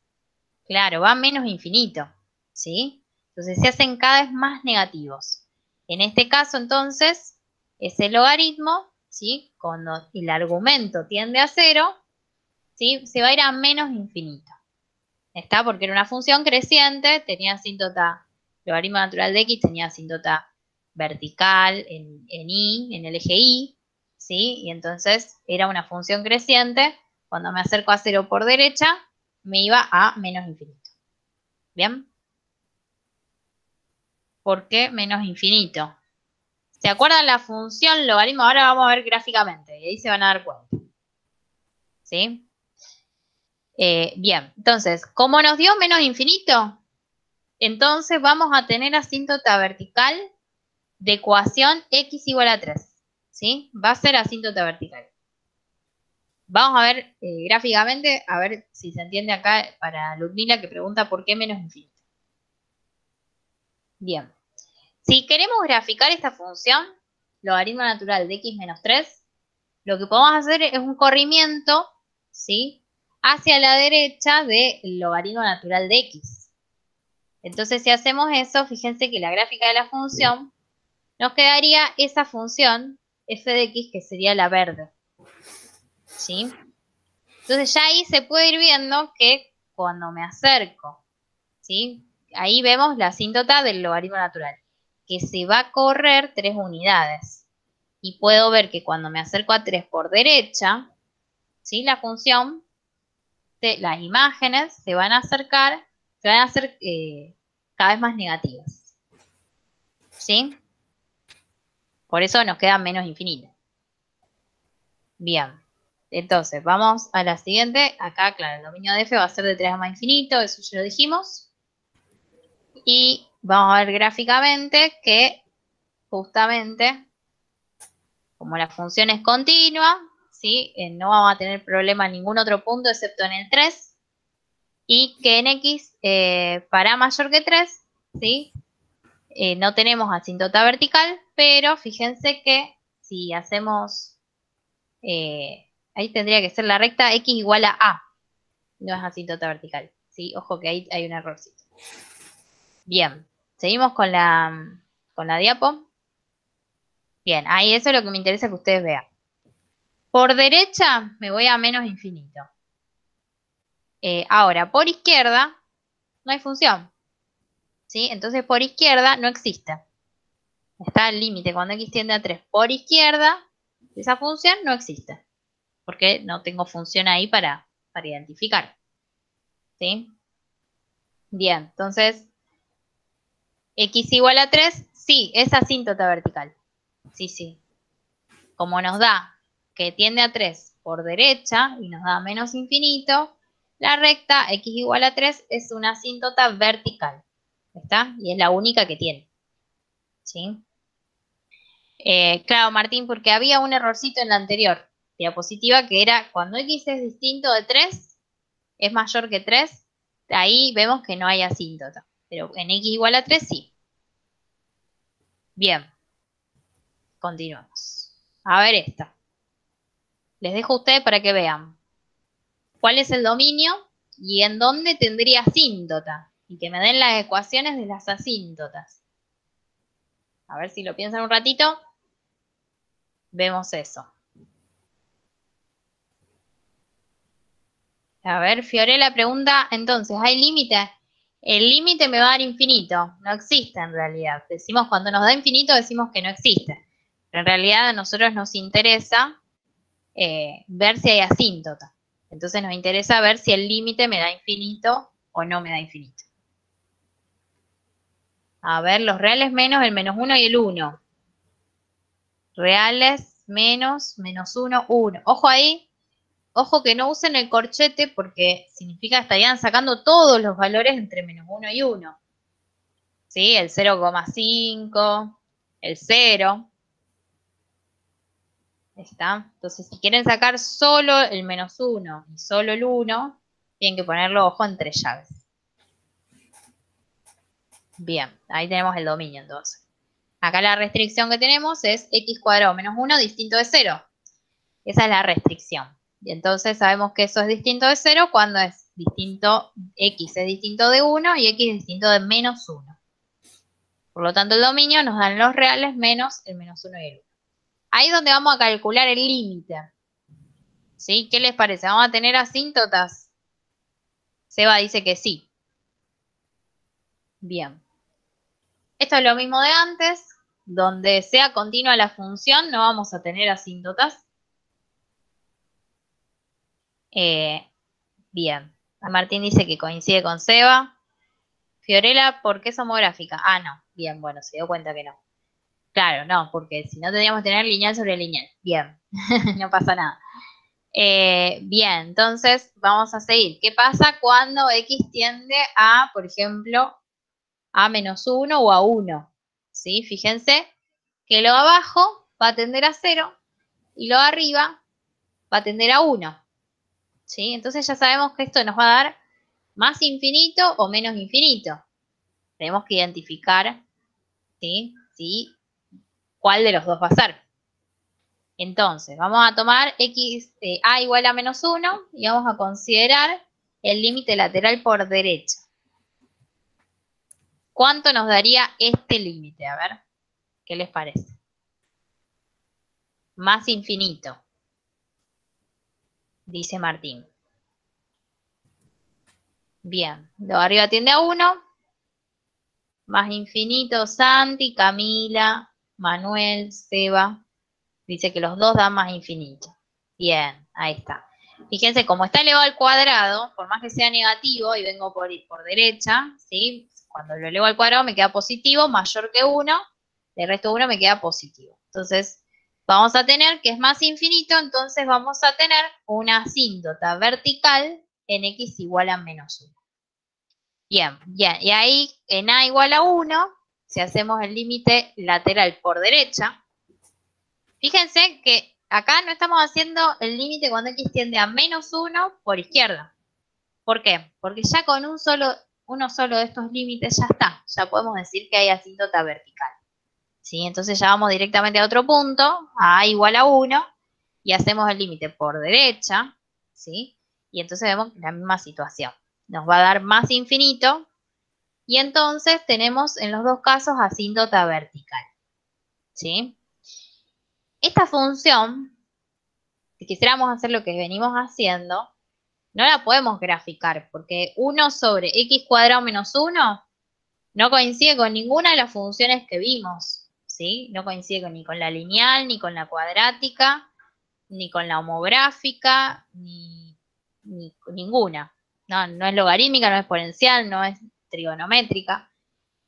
Claro, va menos infinito, ¿sí? Entonces se hacen cada vez más negativos. En este caso, entonces, ese logaritmo, ¿sí? Cuando el argumento tiende a 0, ¿sí? Se va a ir a menos infinito. ¿Está? Porque era una función creciente, tenía asíntota, logaritmo natural de x tenía asíntota vertical en y, en el eje y, ¿sí? Y entonces era una función creciente. Cuando me acerco a 0 por derecha, me iba a menos infinito. ¿Bien? ¿Por qué menos infinito? ¿Se acuerdan la función logaritmo? Ahora vamos a ver gráficamente y ahí se van a dar cuenta. ¿Sí? Bien, entonces, como nos dio menos infinito, entonces vamos a tener asíntota vertical de ecuación x igual a 3. ¿Sí? Va a ser asíntota vertical. Vamos a ver gráficamente, a ver si se entiende acá para Ludmila que pregunta por qué menos infinito. Bien. Si queremos graficar esta función, logaritmo natural de x menos 3, lo que podemos hacer es un corrimiento, ¿sí? Hacia la derecha del logaritmo natural de x. Entonces, si hacemos eso, fíjense que la gráfica de la función nos quedaría esa función f de x que sería la verde, ¿sí? Entonces ya ahí se puede ir viendo que cuando me acerco, ¿sí? Ahí vemos la asíntota del logaritmo natural, que se va a correr 3 unidades. Y puedo ver que cuando me acerco a 3 por derecha, ¿sí? La función, las imágenes se van a acercar, se van a hacer cada vez más negativas. ¿Sí? Por eso nos queda menos infinito. Bien. Entonces, vamos a la siguiente. Acá, claro, el dominio de f va a ser de 3 a más infinito, eso ya lo dijimos. Y vamos a ver gráficamente que justamente, como la función es continua, ¿sí? No vamos a tener problema en ningún otro punto excepto en el 3. Y que en x para mayor que 3, ¿sí? No tenemos asíntota vertical, pero fíjense que si hacemos, ahí tendría que ser la recta x igual a, no es asíntota vertical, ¿sí? Ojo que ahí hay un errorcito. Bien, seguimos con la diapo. Bien, ahí eso es lo que me interesa que ustedes vean. Por derecha me voy a menos infinito. Ahora, por izquierda no hay función, ¿sí? Entonces por izquierda no existe. Está el límite cuando x tiende a 3 por izquierda, esa función no existe. Porque no tengo función ahí para identificar. ¿Sí? Bien, entonces, x igual a 3, sí, es asíntota vertical. Sí, sí. Como nos da que tiende a 3 por derecha y nos da menos infinito, la recta x igual a 3 es una asíntota vertical. ¿Está? Y es la única que tiene. ¿Sí? Claro, Martín, porque había un errorcito en la anterior diapositiva que era cuando x es distinto de 3, es mayor que 3, ahí vemos que no hay asíntota. Pero en x igual a 3 sí. Bien. Continuamos. A ver esta. Les dejo a ustedes para que vean cuál es el dominio y en dónde tendría asíntota. Y que me den las ecuaciones de las asíntotas. A ver si lo piensan un ratito. Vemos eso. A ver, Fiorella pregunta, entonces, ¿hay límite? El límite me va a dar infinito. No existe en realidad. Decimos cuando nos da infinito, decimos que no existe. Pero en realidad a nosotros nos interesa ver si hay asíntota. Entonces nos interesa ver si el límite me da infinito o no me da infinito. A ver, los reales menos el menos 1 y el 1. Reales menos 1, 1. Ojo ahí. Ojo que no usen el corchete porque significa que estarían sacando todos los valores entre menos 1 y 1. ¿Sí? El 0,5, el 0. ¿Está? Entonces, si quieren sacar solo el menos 1 y solo el 1, tienen que ponerlo, ojo, entre llaves. Bien, ahí tenemos el dominio entonces. Acá la restricción que tenemos es x cuadrado menos 1 distinto de 0. Esa es la restricción. Y entonces sabemos que eso es distinto de 0 cuando es distinto, x es distinto de 1 y x es distinto de menos 1. Por lo tanto, el dominio nos dan los reales menos el menos 1 y el 1. Ahí es donde vamos a calcular el límite. ¿Sí? ¿Qué les parece? ¿Vamos a tener asíntotas? Seba dice que sí. Bien. Esto es lo mismo de antes. Donde sea continua la función, no vamos a tener asíntotas. Bien. Martín dice que coincide con Seba. Fiorella, ¿por qué es homográfica? Ah, no. Bien, bueno, se dio cuenta que no. Claro, no, porque si no tendríamos que tener lineal sobre lineal. Bien, no pasa nada. Bien, entonces vamos a seguir. ¿Qué pasa cuando x tiende a, por ejemplo, a menos 1 o a 1? ¿Sí? Fíjense que lo abajo va a tender a 0 y lo arriba va a tender a 1. ¿Sí? Entonces ya sabemos que esto nos va a dar más infinito o menos infinito. Tenemos que identificar, ¿sí? ¿Cuál de los dos va a ser? Entonces, vamos a tomar x, a igual a menos 1 y vamos a considerar el límite lateral por derecha. ¿Cuánto nos daría este límite? A ver, ¿qué les parece? Más infinito, dice Martín. Bien, lo de arriba tiende a 1. Más infinito, Santi, Camila, Manuel, Seba. Dice que los dos dan más infinito. Bien, ahí está. Fíjense, como está elevado al cuadrado, por más que sea negativo y vengo por derecha, ¿sí? Cuando lo elevo al cuadrado me queda positivo, mayor que 1, el resto de 1 me queda positivo. Entonces, vamos a tener que es más infinito, entonces vamos a tener una asíntota vertical en x igual a menos 1. Bien, bien, y ahí en a igual a 1, si hacemos el límite lateral por derecha, fíjense que acá no estamos haciendo el límite cuando x tiende a menos 1 por izquierda. ¿Por qué? Porque ya con uno solo de estos límites ya está. Ya podemos decir que hay asíntota vertical. ¿Sí? Entonces ya vamos directamente a otro punto, a igual a 1, y hacemos el límite por derecha, ¿sí? Y entonces vemos la misma situación. Nos va a dar más infinito, y entonces tenemos en los dos casos asíntota vertical. ¿Sí? Esta función, si quisiéramos hacer lo que venimos haciendo, no la podemos graficar, porque 1 sobre x cuadrado menos 1 no coincide con ninguna de las funciones que vimos, ¿sí? No coincide ni con la lineal, ni con la cuadrática, ni con la homográfica, ni ninguna. No es logarítmica, no es exponencial, no es trigonométrica.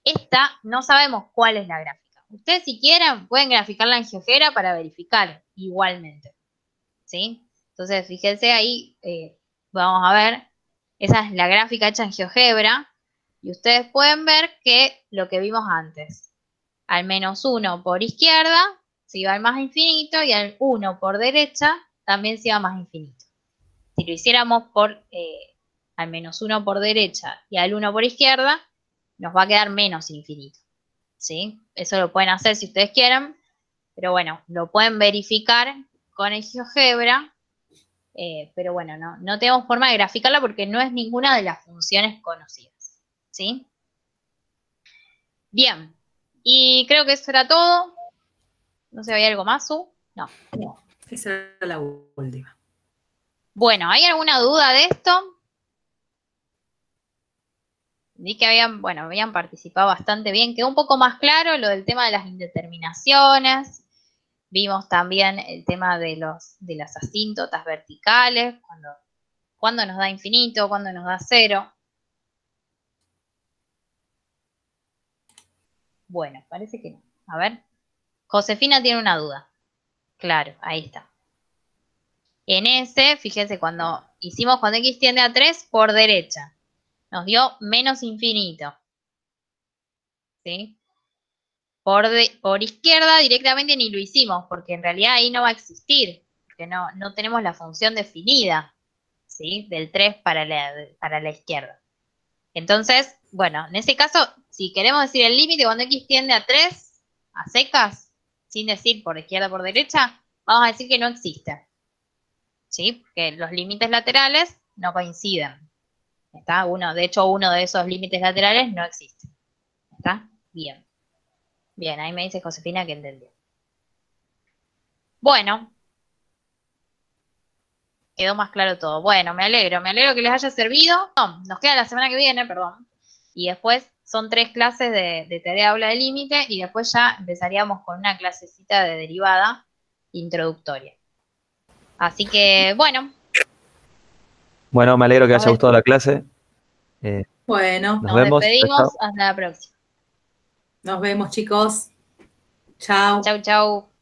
Esta no sabemos cuál es la gráfica. Ustedes si quieren pueden graficarla en GeoGebra para verificar igualmente, ¿sí? Entonces fíjense ahí, vamos a ver, esa es la gráfica hecha en GeoGebra y ustedes pueden ver que lo que vimos antes, al menos 1 por izquierda se iba al más infinito y al 1 por derecha también se iba más infinito. Si lo hiciéramos por al menos 1 por derecha y al 1 por izquierda, nos va a quedar menos infinito, ¿sí? Eso lo pueden hacer si ustedes quieren, pero bueno, lo pueden verificar con el GeoGebra, pero bueno, no tenemos forma de graficarla porque no es ninguna de las funciones conocidas, ¿sí? Bien, y creo que eso era todo. No sé, ¿había algo más, Su? No. Esa era la última. Bueno, ¿hay alguna duda de esto? Vi que habían participado bastante bien. Quedó un poco más claro lo del tema de las indeterminaciones. Vimos también el tema de las asíntotas verticales, cuando nos da infinito, cuando nos da 0. Bueno, parece que no. A ver. Josefina tiene una duda. Claro, ahí está. En ese, fíjense, cuando x tiende a 3 por derecha, nos dio menos infinito. ¿Sí? por izquierda directamente ni lo hicimos, porque en realidad ahí no va a existir, porque no tenemos la función definida, ¿sí? Del 3 para la izquierda. Entonces, bueno, en ese caso, si queremos decir el límite cuando x tiende a 3, a secas, sin decir por izquierda o por derecha, vamos a decir que no existe, ¿sí? Porque los límites laterales no coinciden. ¿Está? De hecho, uno de esos límites laterales no existe. ¿Está? Bien. Bien, ahí me dice Josefina que entendió. Bueno, quedó más claro todo. Bueno, me alegro que les haya servido. No, nos queda la semana que viene, perdón. Y después son 3 clases de tarea de aula de límite y después ya empezaríamos con una clasecita de derivada introductoria. Así que, bueno. Bueno, me alegro que haya gustado la clase. Bueno, nos vemos. Despedimos. Chao. Hasta la próxima. nos vemos, chicos. Chao. Chau, chau.